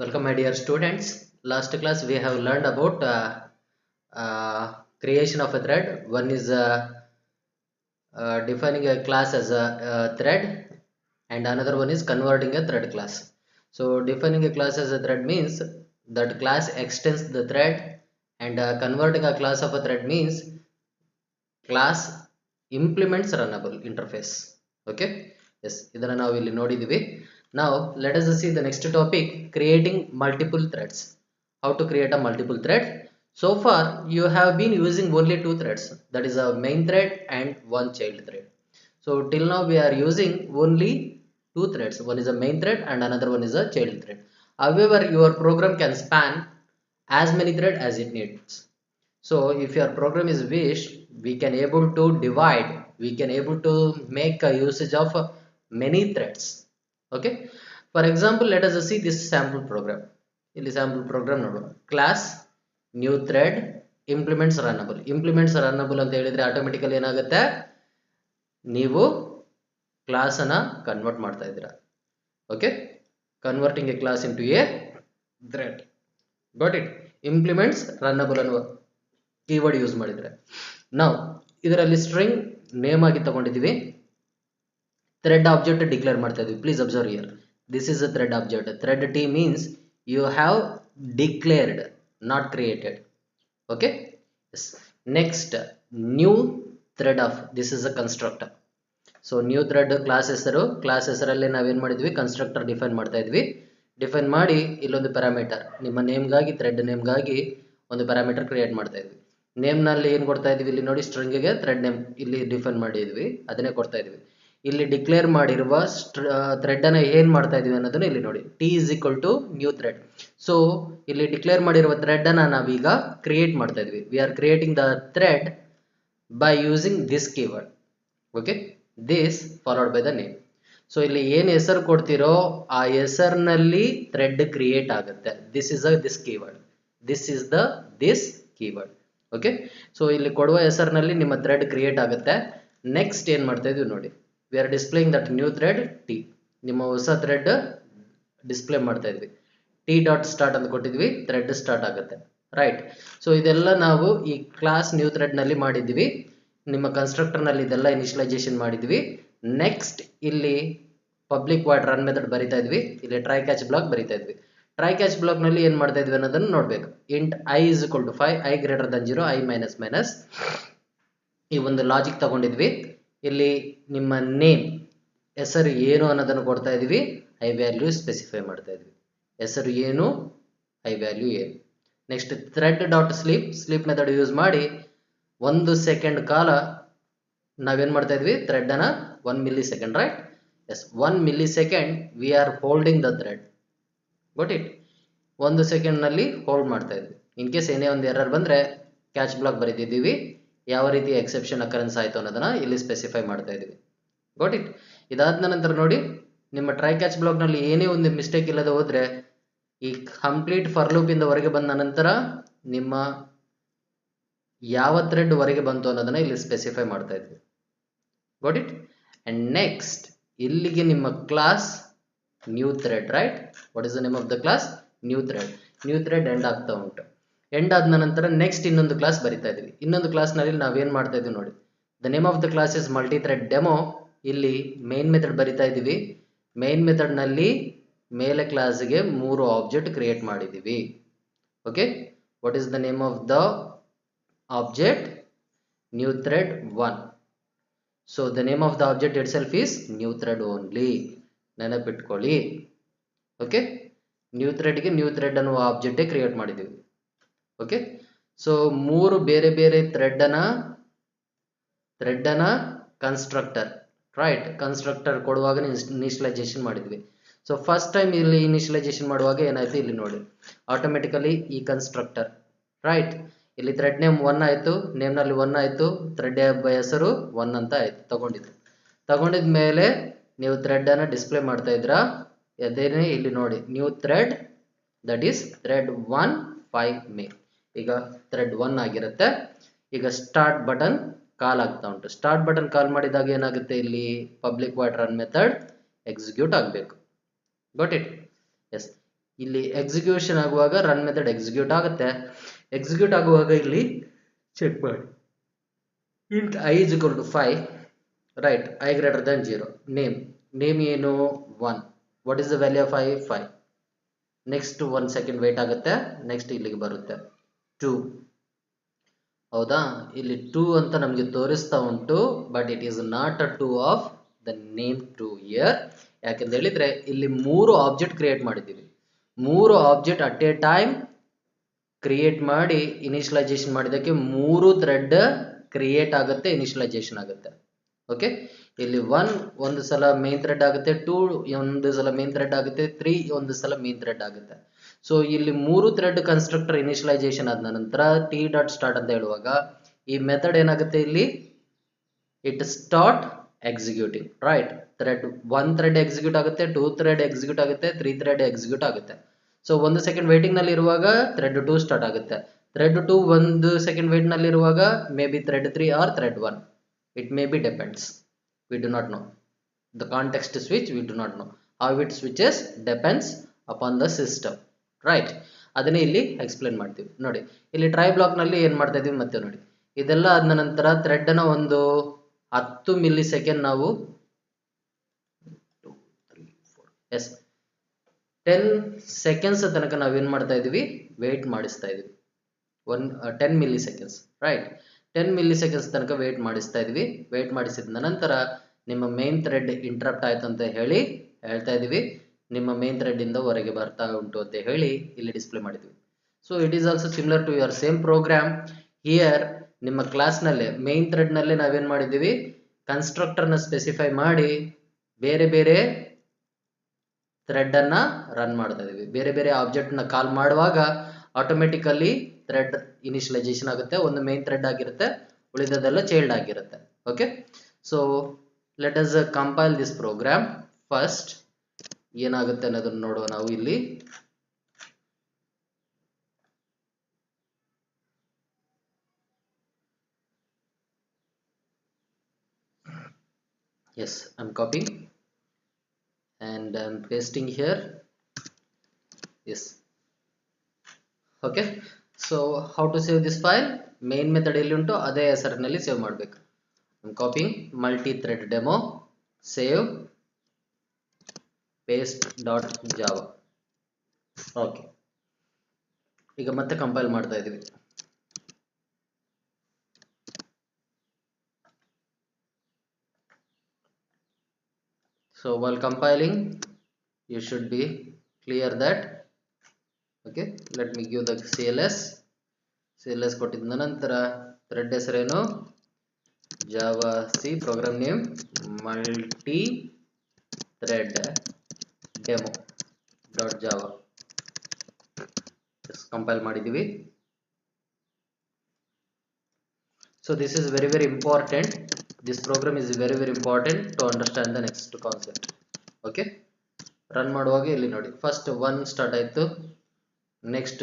Welcome, my dear students. Last class we have learned about creation of a thread. One is defining a class as a thread, and another one is converting a thread class. So, defining a class as a thread means that class extends the thread, and converting a class of a thread means class implements runnable interface. Okay, yes, ಇದನ್ನ ನಾವು ಇಲ್ಲಿ ನೋಡಿದೀವಿ. Now let us see the next topic, creating multiple threads. How to create a multiple thread? So far you have been using only two threads, that is a main thread and one child thread. So till now we are using only two threads, one is a main thread and another one is a child thread. However, your program can span as many threads as it needs. So if your program is wish, we can able to divide, we can able to make a usage of many threads. Okay, for example, let us see this sample program. ಇಲ್ಲಿ sample program ನೋಡೋಣ. Class new thread implements runnable. Implements runnable ಅಂತ ಹೇಳಿದ್ರೆ automatically ಏನಾಗುತ್ತೆ, ನೀವು class ಅನ್ನ convert ಮಾಡ್ತಾ ಇದ್ದೀರಾ. Okay, converting a class into a thread. Got it? Implements runnable ಅನ್ನುವ ಕೀವರ್ಡ್ ಯೂಸ್ ಮಾಡಿದ್ರೆ ನಾವು ಇದರಲ್ಲಿ ಸ್ಟ್ರಿಂಗ್ ನೇಮ್ ಆಗಿ ತಗೊಂಡಿದ್ದೀವಿ, ಥ್ರೆಡ್ ಆಬ್ಜೆಕ್ಟ್ ಡಿಕ್ಲೇರ್ ಮಾಡ್ತಾ ಇದೀವಿ. Please observe here, this is a thread object. Thread T means you have declared, not created. Okay, next new thread of, this is a constructor. So new thread class ಹೆಸರು, class ಹೆಸರಲ್ಲಿ ನಾವೇನು ಮಾಡಿದ್ವಿ, constructor define ಮಾಡ್ತಾ ಇದ್ವಿ. Define ಮಾಡಿ ಇಲ್ಲೊಂದು parameter, ನಿಮ್ಮ ನೇಮ್ಗಾಗಿ, thread ನೇಮ್ಗಾಗಿ ಒಂದು ಪ್ಯಾರಾಮೀಟರ್ ಕ್ರಿಯೇಟ್ ಮಾಡ್ತಾ ಇದ್ವಿ. ನೇಮ್ನಲ್ಲಿ ಏನು ಕೊಡ್ತಾ ಇದ್ವಿ, ಇಲ್ಲಿ ನೋಡಿ ಸ್ಟ್ರಿಂಗ್ಗೆ ಥ್ರೆಡ್ ನೇಮ್ ಇಲ್ಲಿ ಡಿಫೈನ್ ಮಾಡಿದ್ವಿ, ಅದನ್ನೇ ಕೊಡ್ತಾ ಇದ್ವಿ. ಇಲ್ಲಿ ಡಿಕ್ಲೇರ್ ಮಾಡಿರುವ ಥ್ರೆಡ್ ಅನ್ನ ಏನ್ ಮಾಡ್ತಾ ಇದೀವಿ ಅನ್ನೋದನ್ನ ಇಲ್ಲಿ ನೋಡಿ, T is equal to new thread. So ಇಲ್ಲಿ ಡಿಕ್ಲೇರ್ ಮಾಡಿರುವ ಥ್ರೆಡ್ ಅನ್ನ ನಾವೀಗ ಕ್ರಿಯೇಟ್ ಮಾಡ್ತಾ ಇದ್ವಿ. We are creating the thread by using this keyword. Okay, this followed by the name. So ಇಲ್ಲಿ ಏನ್ ಹೆಸರು ಕೊಡ್ತಿರೋ ಆ ಹೆಸರಿನಲ್ಲಿ ಥ್ರೆಡ್ ಕ್ರಿಯೇಟ್ ಆಗುತ್ತೆ. This is this keyword, this is the this keyword. Okay, so ಇಲ್ಲಿ ಕೊಡುವ ಹೆಸರಿನಲ್ಲಿ ನಿಮ್ಮ ಥ್ರೆಡ್ ಕ್ರಿಯೇಟ್ ಆಗುತ್ತೆ. ನೆಕ್ಸ್ಟ್ ಏನ್ ಮಾಡ್ತಾ ಇದೀವಿ ನೋಡಿ, we are displaying that new thread T, ನಿಮ್ಮ ಹೊಸ ಥ್ರೆಡ್ ಡಿಸ್ಪ್ಲೇ ಮಾಡ್ತಾ ಇದ್ವಿ. ಟಿ ಡಾಟ್ ಸ್ಟಾರ್ಟ್ ಅಂತ ಕೊಟ್ಟಿದ್ವಿ, ಥ್ರೆಡ್ ಸ್ಟಾರ್ಟ್ ಆಗುತ್ತೆ. ರೈಟ್, ಸೊ ಇದೆಲ್ಲ ನಾವು ಈ ಕ್ಲಾಸ್ ನ್ಯೂ ಥ್ರೆಡ್ ನಲ್ಲಿ ಮಾಡಿದ್ವಿ. ನಿಮ್ಮ ಕನ್ಸ್ಟ್ರಕ್ಟರ್ ನಲ್ಲಿ ಇದೆಲ್ಲ ಇನಿಷಿಯಲೈಸೇಷನ್ ಮಾಡಿದ್ವಿ. ನೆಕ್ಸ್ಟ್ ಇಲ್ಲಿ ಪಬ್ಲಿಕ್ ವಾಯ್ಡ್ ರನ್ ಮೆಥಡ್ ಬರಿತಾ ಇದ್ವಿ, ಇಲ್ಲಿ ಟ್ರೈ ಕ್ಯಾಚ್ ಬ್ಲಾಕ್ ಬರಿತಾ ಇದ್ವಿ. ಟ್ರೈ ಕ್ಯಾಚ್ ಬ್ಲಾಕ್ ನಲ್ಲಿ ಏನ್ ಮಾಡ್ತಾ ಇದ್ವಿ ಅನ್ನೋದನ್ನ ನೋಡ್ಬೇಕು. Int I is equal to 5, I greater than 0, I minus minus, ಈ ಒಂದು ಲಾಜಿಕ್ ತಗೊಂಡಿದ್ವಿ. ಇಲ್ಲಿ ನಿಮ್ಮ ನೇಮ್ ಹೆಸರು ಏನು ಅನ್ನೋದನ್ನು ಕೊಡ್ತಾ ಇದೀವಿ, ಐ ವ್ಯಾಲ್ಯೂ ಸ್ಪೆಸಿಫೈ ಮಾಡ್ತಾ ಇದ್ವಿ. ಹೆಸರು ಏನು, ಐ ವ್ಯಾಲ್ಯೂ ಏನು. Next thread dot sleep, sleep method use ಮಾಡಿ 1 ಸೆಕೆಂಡ್ ಕಾಲ ನಾವೇನ್ ಮಾಡ್ತಾ ಇದ್ವಿ, ಥ್ರೆಡ್ ಅನ್ನ 1 millisecond, right? Yes, 1 millisecond we are holding the thread. Got it? 1 second ನಲ್ಲಿ ಹೋಲ್ಡ್ ಮಾಡ್ತಾ ಇದ್ವಿ. ಇನ್ ಕೇಸ್ ಏನೇ ಒಂದು ಎರರ್ ಬಂದ್ರೆ ಕ್ಯಾಚ್ ಬ್ಲಾಕ್ ಬರೀತಿದ್ದೀವಿ, ಯಾವ ರೀತಿ ಎಕ್ಸೆಪ್ಷನ್ ಅಕರೆನ್ಸ್ ಆಯ್ತು ಅನ್ನೋದನ್ನ ಇಲ್ಲಿ ಸ್ಪೆಸಿಫೈ ಮಾಡ್ತಾ ಇದೀವಿ. ಗೋಟ್ ಇಟ್? ಇದಾದ ನಂತರ ನೋಡಿ, ನಿಮ್ಮ ಟ್ರೈ ಕ್ಯಾಚ್ ಬ್ಲಾಕ್ ನಲ್ಲಿ ಏನೇ ಒಂದು ಮಿಸ್ಟೇಕ್ ಇಲ್ಲದೆ ಹೋದ್ರೆ ಈ ಕಂಪ್ಲೀಟ್ ಫಾರ್ ಲೂಪ್ ಇಂದ ಹೊರಗೆ ಬಂದ ನಂತರ ನಿಮ್ಮ ಯಾವ ಥ್ರೆಡ್ ಹೊರಗೆ ಬಂತು ಅನ್ನೋದನ್ನ ಇಲ್ಲಿ ಸ್ಪೆಸಿಫೈ ಮಾಡ್ತಾ ಇದ್ವಿ. ಗೋಟ್ ಇಟ್? ಅಂಡ್ ನೆಕ್ಸ್ಟ್ ಇಲ್ಲಿಗೆ ನಿಮ್ಮ class new thread, right? What is the name of the class? New thread. New thread end ಆಗ್ತಾ ಉಂಟು. ಎಂಡ್ ಆದ ನಂತರ ನೆಕ್ಸ್ಟ್ ಇನ್ನೊಂದು ಕ್ಲಾಸ್ ಬರಿತಾ ಇದೀವಿ. ಇನ್ನೊಂದು ಕ್ಲಾಸ್ ನಲ್ಲಿ ನಾವೇನ್ ಮಾಡ್ತಾ ಇದೀವಿ ನೋಡಿ, the name of the class is multi thread demo. ಇಲ್ಲಿ ಮೇನ್ ಮೆಥಡ್ ಬರಿತಾ ಇದೀವಿ. ಮೇನ್ ಮೆಥಡ್ ನಲ್ಲಿ ಮೇಲೆ ಕ್ಲಾಸ್ಗೆ 3 ಆಬ್ಜೆಕ್ಟ್ ಕ್ರಿಯೇಟ್ ಮಾಡಿದೀವಿ. Okay, what is the name of the object? New thread 1. So the name of the object itself is new thread only, ನೆನಪಿಟ್ಕೊಳ್ಳಿ. Okay, new ಥ್ರೆಡ್ಗೆ new thread ಅನ್ನುವ ಆಬ್ಜೆಕ್ಟೇ ಕ್ರಿಯೇಟ್ ಮಾಡಿದೀವಿ. Okay, so 3 ಬೇರೆ ಬೇರೆ thread ಅನ್ನ constructor, right? Constructor ಕೊಡುವಾಗ initialisation ಮಾಡಿದ್ವಿ. ಸೊ ಫಸ್ಟ್ ಟೈಮ್ ಇಲ್ಲಿ ಇನಿಷಿಯಲೈಸೇಷನ್ ಮಾಡುವಾಗ ಏನಾಯ್ತು ಇಲ್ಲಿ ನೋಡಿ, ಆಟೋಮೆಟಿಕಲಿ ಈ ಕನ್ಸ್ಟ್ರಕ್ಟರ್, ರೈಟ್? ಇಲ್ಲಿ ಥ್ರೆಡ್ ನೇಮ್ 1 ಆಯ್ತು, ನೇಮ್ ನಲ್ಲಿ 1 ಆಯ್ತು, ಥ್ರೆಡ್ ಹೆಸರು 1 ಅಂತ ಆಯ್ತು, ತಗೊಂಡಿದ ಮೇಲೆ ನೀವು ಥ್ರೆಡ್ ಅನ್ನ ಡಿಸ್ಪ್ಲೇ ಮಾಡ್ತಾ ಇದ್ರಾ, ಅದೇನೆ ಇಲ್ಲಿ ನೋಡಿ, new thread, that is thread 1 5 May. ಈಗ ಥ್ರೆಡ್ 1 ಆಗಿರುತ್ತೆ. ಈಗ ಸ್ಟಾರ್ಟ್ ಬಟನ್ ಕಾಲ್ ಆಗ್ತಾ ಉಂಟು. ಸ್ಟಾರ್ಟ್ ಬಟನ್ ಕಾಲ್ ಮಾಡಿದಾಗ ಏನಾಗುತ್ತೆ, ಇಲ್ಲಿ public void run method execute ಆಗಬೇಕು. Got it? ಎಸ್, ಇಲ್ಲಿ ಎಕ್ಸಿಕ್ಯೂಷನ್ ಆಗುವಾಗ ರನ್ ಮೆಥಡ್ ಎಕ್ಸಿಕ್ಯೂಟ್ ಆಗುತ್ತೆ. ಎಕ್ಸಿಕ್ಯೂಟ್ ಆಗುವಾಗ ಇಲ್ಲಿ ಚೆಕ್ ಮಾಡಿ int I is equal to 5, right? I greater than 0. Name ಏನು 1. What is the value of I? 5. Next 1 second wait ಆಗುತ್ತೆ. Next ಇಲ್ಲಿಗೆ ಬರುತ್ತೆ 2. ಹೌದಾ, ಇಲ್ಲಿ 2 ಅಂತ ನಮಗೆ ತೋರಿಸ್ತಾ ಉಂಟು, but it is not a 2 of the name 2 year. ಯಾಕೆಂತ ಹೇಳಿದ್ರೆ ಇಲ್ಲಿ 3 ಆಬ್ಜೆಕ್ಟ್ ಕ್ರಿಯೇಟ್ ಮಾಡಿದ್ದೀವಿ. 3 object at A time create ಮಾಡಿ ಇನಿಷಿಯಲೈಸೇಷನ್ ಮಾಡಿದಕ್ಕೆ 3 ಥ್ರೆಡ್ ಕ್ರಿಯೇಟ್ ಆಗುತ್ತೆ, ಇನಿಷಿಯಲೈಸೇಷನ್ ಆಗುತ್ತೆ. ಓಕೆ, ಇಲ್ಲಿ 1 ಒಂದು ಸಲ ಮೇನ್ ಥ್ರೆಡ್ ಆಗುತ್ತೆ, 2 ಒಂದು ಸಲ ಮೇನ್ ಥ್ರೆಡ್ ಆಗುತ್ತೆ, 3 ಒಂದು ಸಲ ಮೇನ್ ಥ್ರೆಡ್ ಆಗುತ್ತೆ. ಸೊ ಇಲ್ಲಿ 3 ಥ್ರೆಡ್ ಕನ್ಸ್ಟ್ರಕ್ಟರ್ ಇನಿಷಿಯಲೈಸೇಷನ್ ಆದ ನಂತರ ಟಿ ಡಾಟ್ ಸ್ಟಾರ್ಟ್ ಅಂತ ಹೇಳುವಾಗ ಈ ಮೆಥಡ್ ಏನಾಗುತ್ತೆ, ಇಲ್ಲಿ it start executing, right? Thread 1 thread execute ಆಗುತ್ತೆ, 2 ಥ್ರೆಡ್ ಎಕ್ಸಿಕ್ಯೂಟ್ ಆಗುತ್ತೆ, 3 ಥ್ರೆಡ್ ಎಕ್ಸಿಕ್ಯೂಟ್ ಆಗುತ್ತೆ. ಸೊ 1 ಸೆಕೆಂಡ್ ವೇಟಿಂಗ್ ನಲ್ಲಿ ಇರುವಾಗ ಥ್ರೆಡ್ 2 ಸ್ಟಾರ್ಟ್ ಆಗುತ್ತೆ. ಥ್ರೆಡ್ 2 1 ಸೆಕೆಂಡ್ ವೇಟ್ ನಲ್ಲಿ ಇರುವಾಗ maybe thread 3 or thread 1. It may be depends. We do not know. The context switch we do not know. How it switches depends upon the system. Right? ಅದನ್ನೇ ಇಲ್ಲಿ explain ಮಾಡ್ತೀವಿ. ನೋಡಿ, ಇಲ್ಲಿ try block ನಲ್ಲಿ ಏನ್ ಮಾಡ್ತಾ ಇದೀವಿ ಮತ್ತೆ ನೋಡಿ. ಇದೆಲ್ಲ ಆದ ನಂತರ ಥ್ರೆಡ್ ಅನ್ನ ಒಂದು 10 ಮಿಲಿ ಸೆಕೆಂಡ್ ನಾವು 10 ಸೆಕೆಂಡ್ಸ್ ತನಕ ನಾವೇನ್ ಮಾಡ್ತಾ ಇದೀವಿ, ವೇಟ್ ಮಾಡಿಸ್ತಾ ಇದೀವಿ. 10 milli seconds, right? 10 milli seconds ತನಕ ವೇಟ್ ಮಾಡಿಸ್ತಾ ಇದ್ವಿ. ವೇಟ್ ಮಾಡಿಸಿದ ನಂತರ ನಿಮ್ಮ ಮೇನ್ ಥ್ರೆಡ್ ಇಂಟರಪ್ಟ್ ಆಯ್ತು ಅಂತ ಹೇಳ್ತಾ ಇದೀವಿ. ನಿಮ್ಮ ಮೇನ್ ಥ್ರೆಡ್ ಇಂದ ಹೊರಗೆ ಬರ್ತಾ ಉಂಟು ಅಂತ ಹೇಳಿ ಇಲ್ಲಿ ಡಿಸ್ಪ್ಲೇ ಮಾಡಿದ್ವಿ. So it is also similar to your same program. Here ನಿಮ್ಮ ಕ್ಲಾಸ್ ನಲ್ಲೇ ಮೇನ್ ಥ್ರೆಡ್ ನಲ್ಲೇ ನಾವೇನ್ ಮಾಡಿದೀವಿ, ಕನ್ಸ್ಟ್ರಕ್ಟರ್ ನ ಸ್ಪೆಸಿಫೈ ಮಾಡಿ ಬೇರೆ ಬೇರೆ ಥ್ರೆಡ್ ಅನ್ನ ರನ್ ಮಾಡ್ತಾ ಇದೀವಿ. ಬೇರೆ ಬೇರೆ ಆಬ್ಜೆಕ್ಟ್ ನ ಕಾಲ್ ಮಾಡುವಾಗ ಆಟೋಮೆಟಿಕಲಿ ಥ್ರೆಡ್ ಇನಿಷಿಯಲೈಸೇಷನ್ ಆಗುತ್ತೆ. ಒಂದು ಮೇನ್ ಥ್ರೆಡ್ ಆಗಿರುತ್ತೆ, ಉಳಿದದೆಲ್ಲ ಚೈಲ್ಡ್ ಆಗಿರುತ್ತೆ. Okay, so let us compile this program. First ಏನಾಗುತ್ತೆ ಅನ್ನೋದನ್ನ ನೋಡುವ ನಾವು ಇಲ್ಲಿ. Yes, I'm copying and I'm pasting here. Yes. Okay, so how to save this file? Main method ಎಲ್ಲಿ ಉಂಟು ಅದೇ ಹೆಸರಿನಲ್ಲಿ ಸೇವ್ ಮಾಡಬೇಕು. I'm copying multi-thread demo, save, paste.java. Okay, ಈಗ ಮತ್ತೆ ಕಂಪೈಲ್ ಮಾಡ್ತಾ ಇದೀವಿ. So while compiling, you should be clear that. Okay, let me give the CLS ಕೊಟ್ಟಿದ್ದ ನಂತರ ಥ್ರೆಡ್ ಹೆಸರೇನು, Java C, program name multi thread demo dot Java. Compile ಮಾಡಿದೀವಿ. So this is very very important. This program is very very important to understand the next concept. Okay, run ಮಾಡುವಾಗ ಇಲ್ಲಿ ನೋಡಿ, first 1 start ಆಯ್ತು, next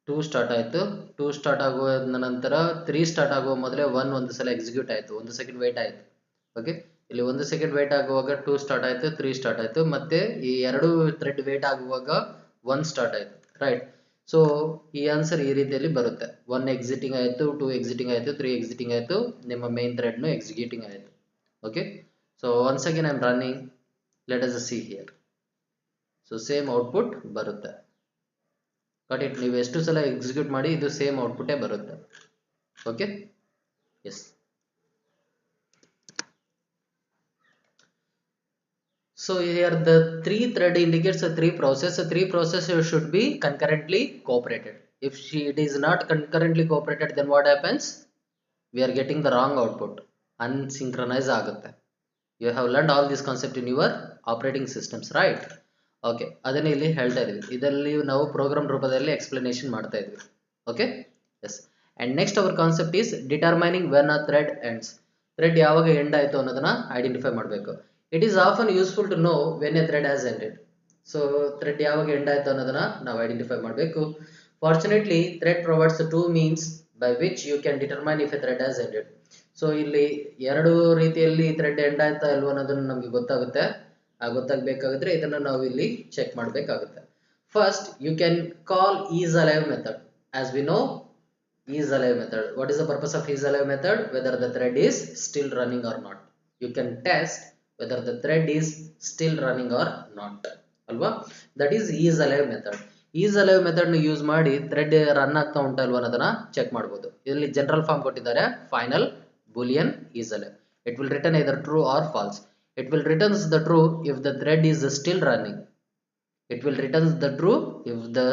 2 start ಆಯ್ತು. 2 start ಆಗುವ ನಂತರ 3 start ಆಗುವ ಮೊದಲೇ 1 ಒಂದು ಸಲ ಎಕ್ಸಿಕ್ಯೂಟ್ ಆಯ್ತು, 1 ಸೆಕೆಂಡ್ ವೇಟ್ ಆಯ್ತು. ಓಕೆ, ಇಲ್ಲಿ 1 ಸೆಕೆಂಡ್ ವೇಟ್ ಆಗುವಾಗ 2 ಸ್ಟಾರ್ಟ್ ಆಯ್ತು, 3 ಸ್ಟಾರ್ಟ್ ಆಯ್ತು, ಮತ್ತೆ ಈ 2 ಥ್ರೆಡ್ ವೇಟ್ ಆಗುವಾಗ 1 ಸ್ಟಾರ್ಟ್ ಆಯ್ತು, ರೈಟ್? ಸೊ ಈ ಆನ್ಸರ್ ಈ ರೀತಿಯಲ್ಲಿ ಬರುತ್ತೆ. 1 ಎಕ್ಸಿಟಿಂಗ್ ಆಯ್ತು, 2 ಎಕ್ಸಿಟಿಂಗ್ ಆಯ್ತು, 3 ಎಕ್ಸಿಟಿಂಗ್ ಆಯ್ತು, ನಿಮ್ಮ ಮೇನ್ ಥ್ರೆಡ್ ನು ಎಕ್ಸಿಕ್ಯೂಟಿಂಗ್ ಆಯ್ತು. Okay, so once again I am running. Let us see here. So same output ಬರುತ್ತೆ. ಬಟ್ ಇಟ್ ನೀವು ಎಷ್ಟು ಸಲ ಎಕ್ಸಿಕ್ಯೂಟ್ ಮಾಡಿ ಇದು ಸೇಮ್ ಔಟ್ಪುಟೇ ಬರುತ್ತೆ. Okay, yes. So here the 3 thread indicates a 3 process. A 3 processes should be concurrently cooperated. If it is not concurrently cooperated, then what happens? We are getting the wrong output. Unsynchronized ಆಗುತ್ತೆ. You have learned all this concept in your operating systems, right? Okay, ಅದನ್ನ ಇಲ್ಲಿ ಹೇಳ್ತಾ ಇದೀವಿ. ಇದರಲ್ಲಿ ನಾವು program ರೂಪದಲ್ಲಿ explanation ಮಾಡ್ತಾ ಇದ್ವಿ. Okay, yes. And next our concept is determining when a thread ends. Thread ಯಾವಾಗ ಎಂಡ್ ಆಯ್ತು ಅನ್ನೋದನ್ನ ಐಡೆಂಟಿಫೈ ಮಾಡಬೇಕು. It is often useful to know when a thread has ended. So thread ಯಾವಾಗ ಎಂಡ್ ಆಯ್ತು ಅನ್ನೋದನ್ನ ನಾವು ಐಡೆಂಟಿಫೈ ಮಾಡಬೇಕು. Fortunately, thread provides the two means by which you can determine if a thread has ended. So ಇಲ್ಲಿ ಎರಡು ರೀತಿಯಲ್ಲಿ thread end ಆಯ್ತಾ ಇಲ್ವೋ ಅನ್ನೋದನ್ನ ನಮಗೆ ಗೊತ್ತಾಗುತ್ತೆ. ಗೊತ್ತಾಗಬೇಕಾದ್ರೆ ಇದನ್ನ ನಾವು ಇಲ್ಲಿ ಚೆಕ್ ಮಾಡಬೇಕಾಗುತ್ತೆ. First you can call is alive method. As we know is alive method. What is the purpose of is alive method? Whether the thread is still running or not. You can test whether the thread is still running or not. Alva? That is alive method. Is alive method nu use ಮಾಡಿ thread run ಆಗ್ತಾ ಉಂಟಾ ಅಲ್ವಾ ಅನ್ನೋದನ್ನ check ಮಾಡಬಹುದು. ಇಲ್ಲಿ general form ಕೊಟ್ಟಿದ್ದಾರೆ, final boolean is alive. It will return either true or false. It will returns the true if the thread is still running. It will returns the true if the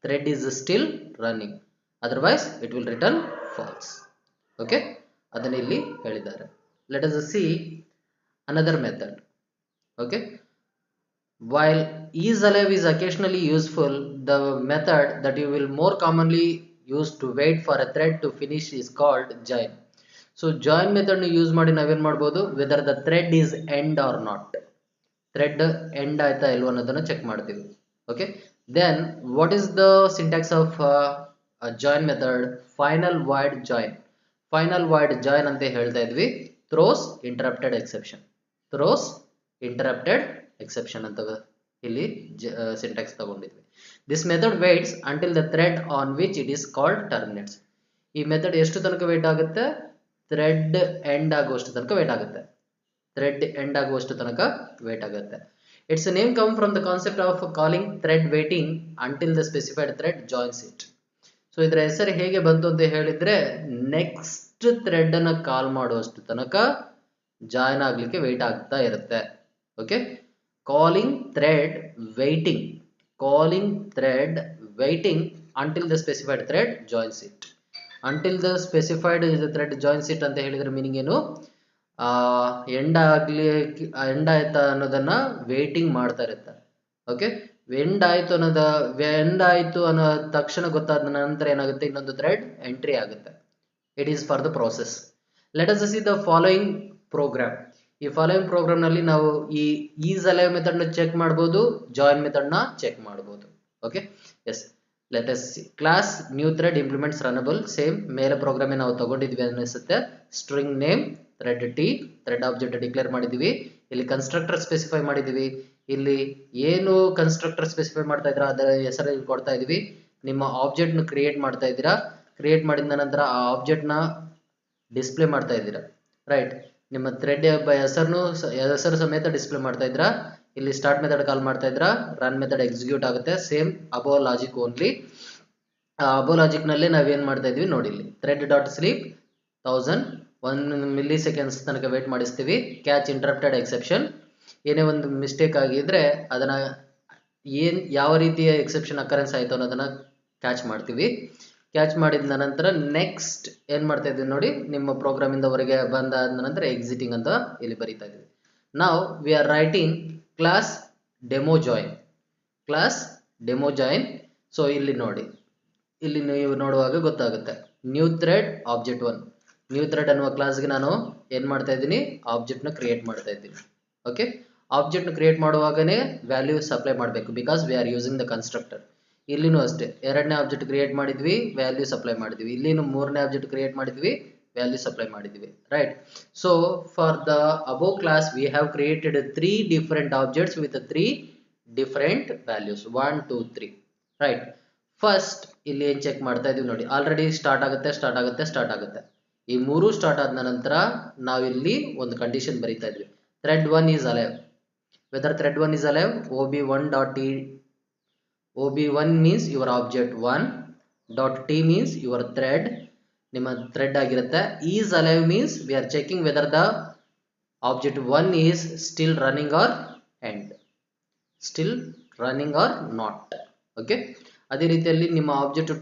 thread is still running. Otherwise it will return false. Okay, ಅದನ್ನ ಇಲ್ಲಿ ಹೇಳಿದ್ದಾರೆ. Let us see another method. Okay, while is alive is occasionally useful, the method that you will more commonly use to wait for a thread to finish is called join. So join method ನ use ಮಾಡಿ ನಾವೇನ್ ಮಾಡಬಹುದು, whether the thread is end or not. Thread end ಆಯ್ತಾ ಇಲ್ವಾ ಅನ್ನೋದನ್ನ check ಮಾಡ್ತೀವಿ. Okay, then what is the syntax of join method? Final void join. Final void join ಅಂತ ಹೇಳ್ತಾ ಇದ್ವಿ, throws interrupted exception. Throws interrupted exception ಅಂತ ಇಲ್ಲಿ syntax ತಗೊಂಡಿದ್ವಿ. This method waits until the thread on which it is called terminates. ಈ method ಎಷ್ಟು ತನಕ wait ಆಗುತ್ತೆ? Thread end ಆಗುವಷ್ಟು ತನಕ ವೇಟ್ ಆಗುತ್ತೆ. ಥ್ರೆಡ್ ಎಂಡ್ ಆಗುವಷ್ಟು ತನಕ ವೇಟ್ ಆಗುತ್ತೆ. Its name come from the concept of calling thread waiting until the specified thread joins it. So ಇದರ ಹೆಸರು ಹೇಗೆ ಬಂತು ಅಂತ ಹೇಳಿದ್ರೆ, ನೆಕ್ಸ್ಟ್ ಥ್ರೆಡ್ ಅನ್ನ ಕಾಲ್ ಮಾಡುವಷ್ಟು ತನಕ ಜಾಯಿನ್ ಆಗ್ಲಿಕ್ಕೆ ವೇಟ್ ಆಗ್ತಾ ಇರುತ್ತೆ. Okay, calling thread waiting, calling thread waiting until the specified thread joins it. Until the specified thread joins it ಅಂತ ಹೇಳಿದ್ರೆ ಮೀನಿಂಗ್ ಏನು? ಎಂಡ್ ಆಯ್ತಾ ಅನ್ನೋದನ್ನ ವೇಟಿಂಗ್ ಮಾಡ್ತಾ ಇರುತ್ತೆ. ಓಕೆ, ಎಂಡ್ ಆಯ್ತು ಅನ್ನೋ ತಕ್ಷಣ ಗೊತ್ತಾದ ನಂತರ ಏನಾಗುತ್ತೆ, ಇನ್ನೊಂದು ಥ್ರೆಡ್ ಎಂಟ್ರಿ ಆಗುತ್ತೆ. It is for the process. Let us see the following program. ಈ ಫಾಲೋಯಿಂಗ್ ಪ್ರೋಗ್ರಾಮ್ ನಲ್ಲಿ ನಾವು ಈ ಈಸ್ ಅಲೈವ್ ಮೆಥಡ್ ನ ಚೆಕ್ ಮಾಡಬಹುದು, ಜಾಯಿನ್ ಮೆಥಡ್ ನ ಚೆಕ್ ಮಾಡಬಹುದು. Okay, yes, let us see. Class new thread implements runnable. Same ಮೇಲೆ program ನಾವು ತಗೊಂಡಿದ್ವಿ ಅನಿಸುತ್ತೆ. String name thread T, thread object declare ಮಾಡಿದೀವಿ. ಇಲ್ಲಿ ಕನ್ಸ್ಟ್ರಕ್ಟರ್ ಸ್ಪೆಸಿಫೈ ಮಾಡಿದೀವಿ. ಇಲ್ಲಿ ಏನು ಕನ್ಸ್ಟ್ರಕ್ಟರ್ ಸ್ಪೆಸಿಫೈ ಮಾಡ್ತಾ ಇದ್ದೀರಾ ಅದರ ಹೆಸರು ಕೊಡ್ತಾ ಇದೀವಿ. ನಿಮ್ಮ ಆಬ್ಜೆಕ್ಟ್ ನ ಕ್ರಿಯೇಟ್ ಮಾಡ್ತಾ ಇದ್ದೀರಾ. ಕ್ರಿಯೇಟ್ ಮಾಡಿದ ನಂತರ ಆ ಆಬ್ಜೆಕ್ಟ್ ನ ಡಿಸ್ಪ್ಲೇ ಮಾಡ್ತಾ ಇದ್ದೀರಾ. ರೈಟ್, ನಿಮ್ಮ ಥ್ರೆಡ್ ಹೆಸರು ಸಮೇತ ಡಿಸ್ಪ್ಲೇ ಮಾಡ್ತಾ ಇದ್ದೀರಾ. ಇಲ್ಲಿ ಸ್ಟಾರ್ಟ್ ಮೆಥಡ್ ಕಾಲ್ ಮಾಡ್ತಾ ಇದ್ದೀರಾ, ರನ್ ಮೆಥಡ್ ಎಕ್ಸಿಕ್ಯೂಟ್ ಆಗುತ್ತೆ. ಸೇಮ್ ಅಬೋ ಲಾಜಿಕ್ ಓನ್ಲಿ. ಅಬೋ ಲಾಜಿಕ್ ನಲ್ಲಿ ನಾವೇನ್ ಮಾಡ್ತಾ ಇದೀವಿ ನೋಡಿ, ಇಲ್ಲಿ thread dot sleep 1000 1 milli seconds ತನಕ ವೇಟ್ ಮಾಡಿಸ್ತೀವಿ. Catch interrupted exception. ಏನೇ ಒಂದು ಮಿಸ್ಟೇಕ್ ಆಗಿದ್ರೆ ಅದನ್ನ ಯಾವ ರೀತಿಯ ಎಕ್ಸೆಪ್ಷನ್ ಅಕರೆನ್ಸ್ ಆಯ್ತು ಅನ್ನೋದನ್ನ ಕ್ಯಾಚ್ ಮಾಡ್ತೀವಿ. ಕ್ಯಾಚ್ ಮಾಡಿದ ನಂತರ ನೆಕ್ಸ್ಟ್ ಏನ್ ಮಾಡ್ತಾ ಇದೀವಿ ನೋಡಿ, ನಿಮ್ಮ ಪ್ರೋಗ್ರಾಮ್ ಇಂದ ಹೊರಗೆ ಬಂದ ನಂತರ ಎಕ್ಸಿಟಿಂಗ್ ಅಂತ ಇಲ್ಲಿ ಬರೀತಾ ಇದೀವಿ. ನಾವು we are writing class demo join, class demo join. So ಇಲ್ಲಿ ನೋಡಿ, ಇಲ್ಲಿ ನೀವು ನೋಡುವಾಗ ಗೊತ್ತಾಗುತ್ತೆ, new thread object 1. New thread ಅನ್ನುವ ಕ್ಲಾಸ್ಗೆ ನಾನು ಏನ್ ಮಾಡ್ತಾ ಇದ್ದೀನಿ, ಆಬ್ಜೆಕ್ಟ್ ನ ಕ್ರಿಯೇಟ್ ಮಾಡ್ತಾ ಇದ್ದೀನಿ. ಓಕೆ, ಆಬ್ಜೆಕ್ಟ್ ನ ಕ್ರಿಯೇಟ್ ಮಾಡುವಾಗನೇ ವ್ಯಾಲ್ಯೂ ಸಪ್ಲೈ ಮಾಡಬೇಕು, because we are using the constructor. ಇಲ್ಲಿನೂ ಅಷ್ಟೇ, ಎರಡನೇ ಆಬ್ಜೆಕ್ಟ್ ಕ್ರಿಯೇಟ್ ಮಾಡಿದ್ವಿ, ವ್ಯಾಲ್ಯೂ ಸಪ್ಲೈ ಮಾಡಿದ್ವಿ. ಇಲ್ಲಿನೂ ಮೂರನೇ ಆಬ್ಜೆಕ್ಟ್ ಕ್ರಿಯೇಟ್ ಮಾಡಿದ್ವಿ, ವ್ಯಾಲ್ಯೂ ಸಪ್ಲೈ ಮಾಡಿದ್ವಿ. Right, so for the above class we have created 3 different objects with 3 different values 1 2 3. Right, first ಇಲ್ಲಿ ಏನ್ ಚೆಕ್ ಮಾಡ್ತಾ ಇದೀವಿ ನೋಡಿ, ಆಲ್ರೆಡಿ ಸ್ಟಾರ್ಟ್ ಆಗುತ್ತೆ. ಈ ಮೂರು ಸ್ಟಾರ್ಟ್ ಆದ ನಂತರ ನಾವಿಲ್ಲಿ ಒಂದು ಕಂಡೀಷನ್ ಬರೀತಾ ಇದ್ವಿ, thread 1 is alive. Whether thread 1 is alive, ob1.t, ob1 means your object 1, .t means your thread, ನಿಮ್ಮ ಥ್ರೆಡ್ ಆಗಿರುತ್ತೆ. is alive means we are checking whether the object 1 is still running or end, still running or not. Okay, ಅದೇ ರೀತಿಯಲ್ಲಿ ನಿಮ್ಮ object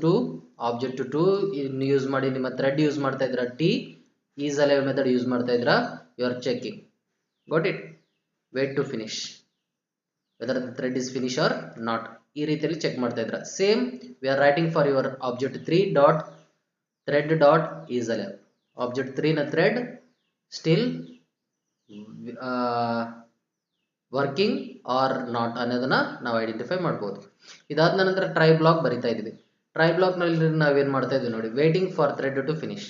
2 use ಮಾಡಿ ನಿಮ್ಮ thread use ಮಾಡ್ತಾ ಇದ್ರ, T is alive method use ಮಾಡ್ತಾ ಇದ್ರ, you are checking. got it, wait to finish whether the thread is finish or not. ಈ ರೀತಿಯಲ್ಲಿ ಚೆಕ್ ಮಾಡ್ತಾ ಇದ್ರ. Same we are writing for your object 3 dot thread dot is alive. object 3 ನ thread still working or not ಅನ್ನೋದನ್ನ ನಾವು identify ಮಾಡ್ಬೋದು. ಇದಾದ ನಂತರ ಟ್ರೈ ಬ್ಲಾಕ್ ಬರಿತಾ ಇದೀವಿ. ಟ್ರೈ ಬ್ಲಾಕ್ ನಲ್ಲಿ ನಾವೇನ್ ಮಾಡ್ತಾ ಇದೀವಿ ನೋಡಿ, waiting for thread to finish.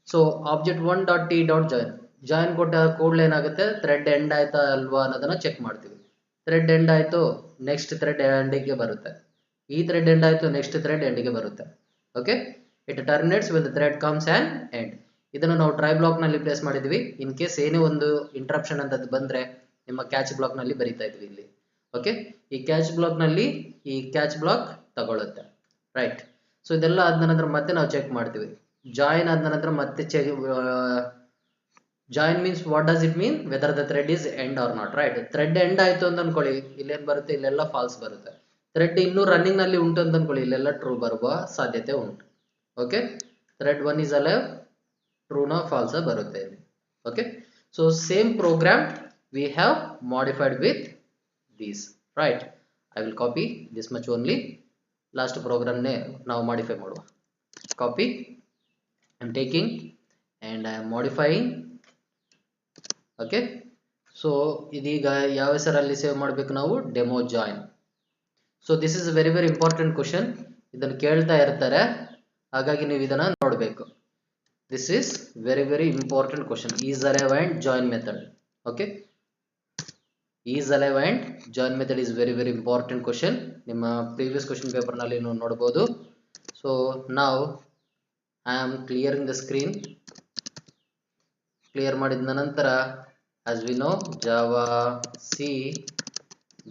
So object 1.t.join join ಕೊಟ್ಟ ಕೂಡಲೇ ಏನಾಗುತ್ತೆ, ಥ್ರೆಡ್ ಎಂಡ್ ಆಯ್ತಾ ಅಲ್ವಾ ಅನ್ನೋದನ್ನ ಚೆಕ್ ಮಾಡ್ತೀವಿ. ಥ್ರೆಡ್ ಎಂಡ್ ಆಯ್ತು, ನೆಕ್ಸ್ಟ್ ಥ್ರೆಡ್ ಎಂಡಿಗೆ ಬರುತ್ತೆ. ಈ ಥ್ರೆಡ್ ಎಂಡ್ ಆಯ್ತು, ನೆಕ್ಸ್ಟ್ ಥ್ರೆಡ್ ಎಂಡಿಗೆ ಬರುತ್ತೆ. Okay, it terminates when the thread comes and end. ಇದನ್ನು ನಾವು ಟ್ರೈ ಬ್ಲಾಕ್ ನಲ್ಲಿ ಪ್ಲೇಸ್ ಮಾಡಿದ್ವಿ. ಇನ್ ಕೇಸ್ ಏನೇ ಒಂದು ಇಂಟರಪ್ಷನ್ ಅಂತದ್ದು ಬಂದ್ರೆ ನಿಮ್ಮ ಕ್ಯಾಚ್ ಬ್ಲಾಕ್ ನಲ್ಲಿ ಬರೀತಾ ಇದ್ವಿ ಇಲ್ಲಿ. ಓಕೆ, ಈ ಕ್ಯಾಚ್ ಬ್ಲಾಕ್ ನಲ್ಲಿ ಈ ಕ್ಯಾಚ್ ಬ್ಲಾಕ್ ತಗೊಳುತ್ತೆ. ರೈಟ್. ಸೊ ಇದೆಲ್ಲ ಆದ ನಂತರ ಮತ್ತೆ ನಾವು ಚೆಕ್ ಮಾಡ್ತೀವಿ. ಜಾಯಿನ್ ಆದ ನಂತರ ಮತ್ತೆ check. Join means what does it mean, whether the thread is end or not. Right. Thread end ಆಯ್ತು ಅಂತ ಅನ್ಕೊಳ್ಳಿ, ಇಲ್ಲೇನ್ ಬರುತ್ತೆ, ಇಲ್ಲೆಲ್ಲ ಫಾಲ್ಸ್ ಬರುತ್ತೆ. ಥ್ರೆಡ್ ಇನ್ನೂ ರನ್ನಿಂಗ್ ನಲ್ಲಿ ಉಂಟು ಅಂತ ಅನ್ಕೊಳ್ಳಿ, ಇಲ್ಲೆಲ್ಲ ಟ್ರೂ ಬರುವ ಸಾಧ್ಯತೆ ಉಂಟು. ಓಕೆ, ಥ್ರೆಡ್ 1 is alive, ಟ್ರೂನ ಫಾಲ್ಸ್ ಬರುತ್ತೆ. Okay, so same program we have modified with these. Right. I will copy this much only. Last program ne ನಾವು modify ಮಾಡುವ. Copy. I am taking and I am modifying. Okay, so ಇದೀಗ ಯಾವ ಹೆಸರಲ್ಲಿ save ಮಾಡಬೇಕು ನಾವು, demo join. So this is very very important question. ಇದನ್ನು ಕೇಳ್ತಾ ಇರ್ತಾರೆ, ಹಾಗಾಗಿ ನೀವು ಇದನ್ನ ನೋಡಬೇಕು. This is very very important question, is alive and join method. Okay, is alive and join method is very very important question. ನಿಮ್ಮ previous question paper ನಲ್ಲಿ ನೀವು ನೋಡಬಹುದು. ಸೊ ನಾವು I am clearing the screen. Clear ಮಾಡಿದ ನಂತರ as we know java c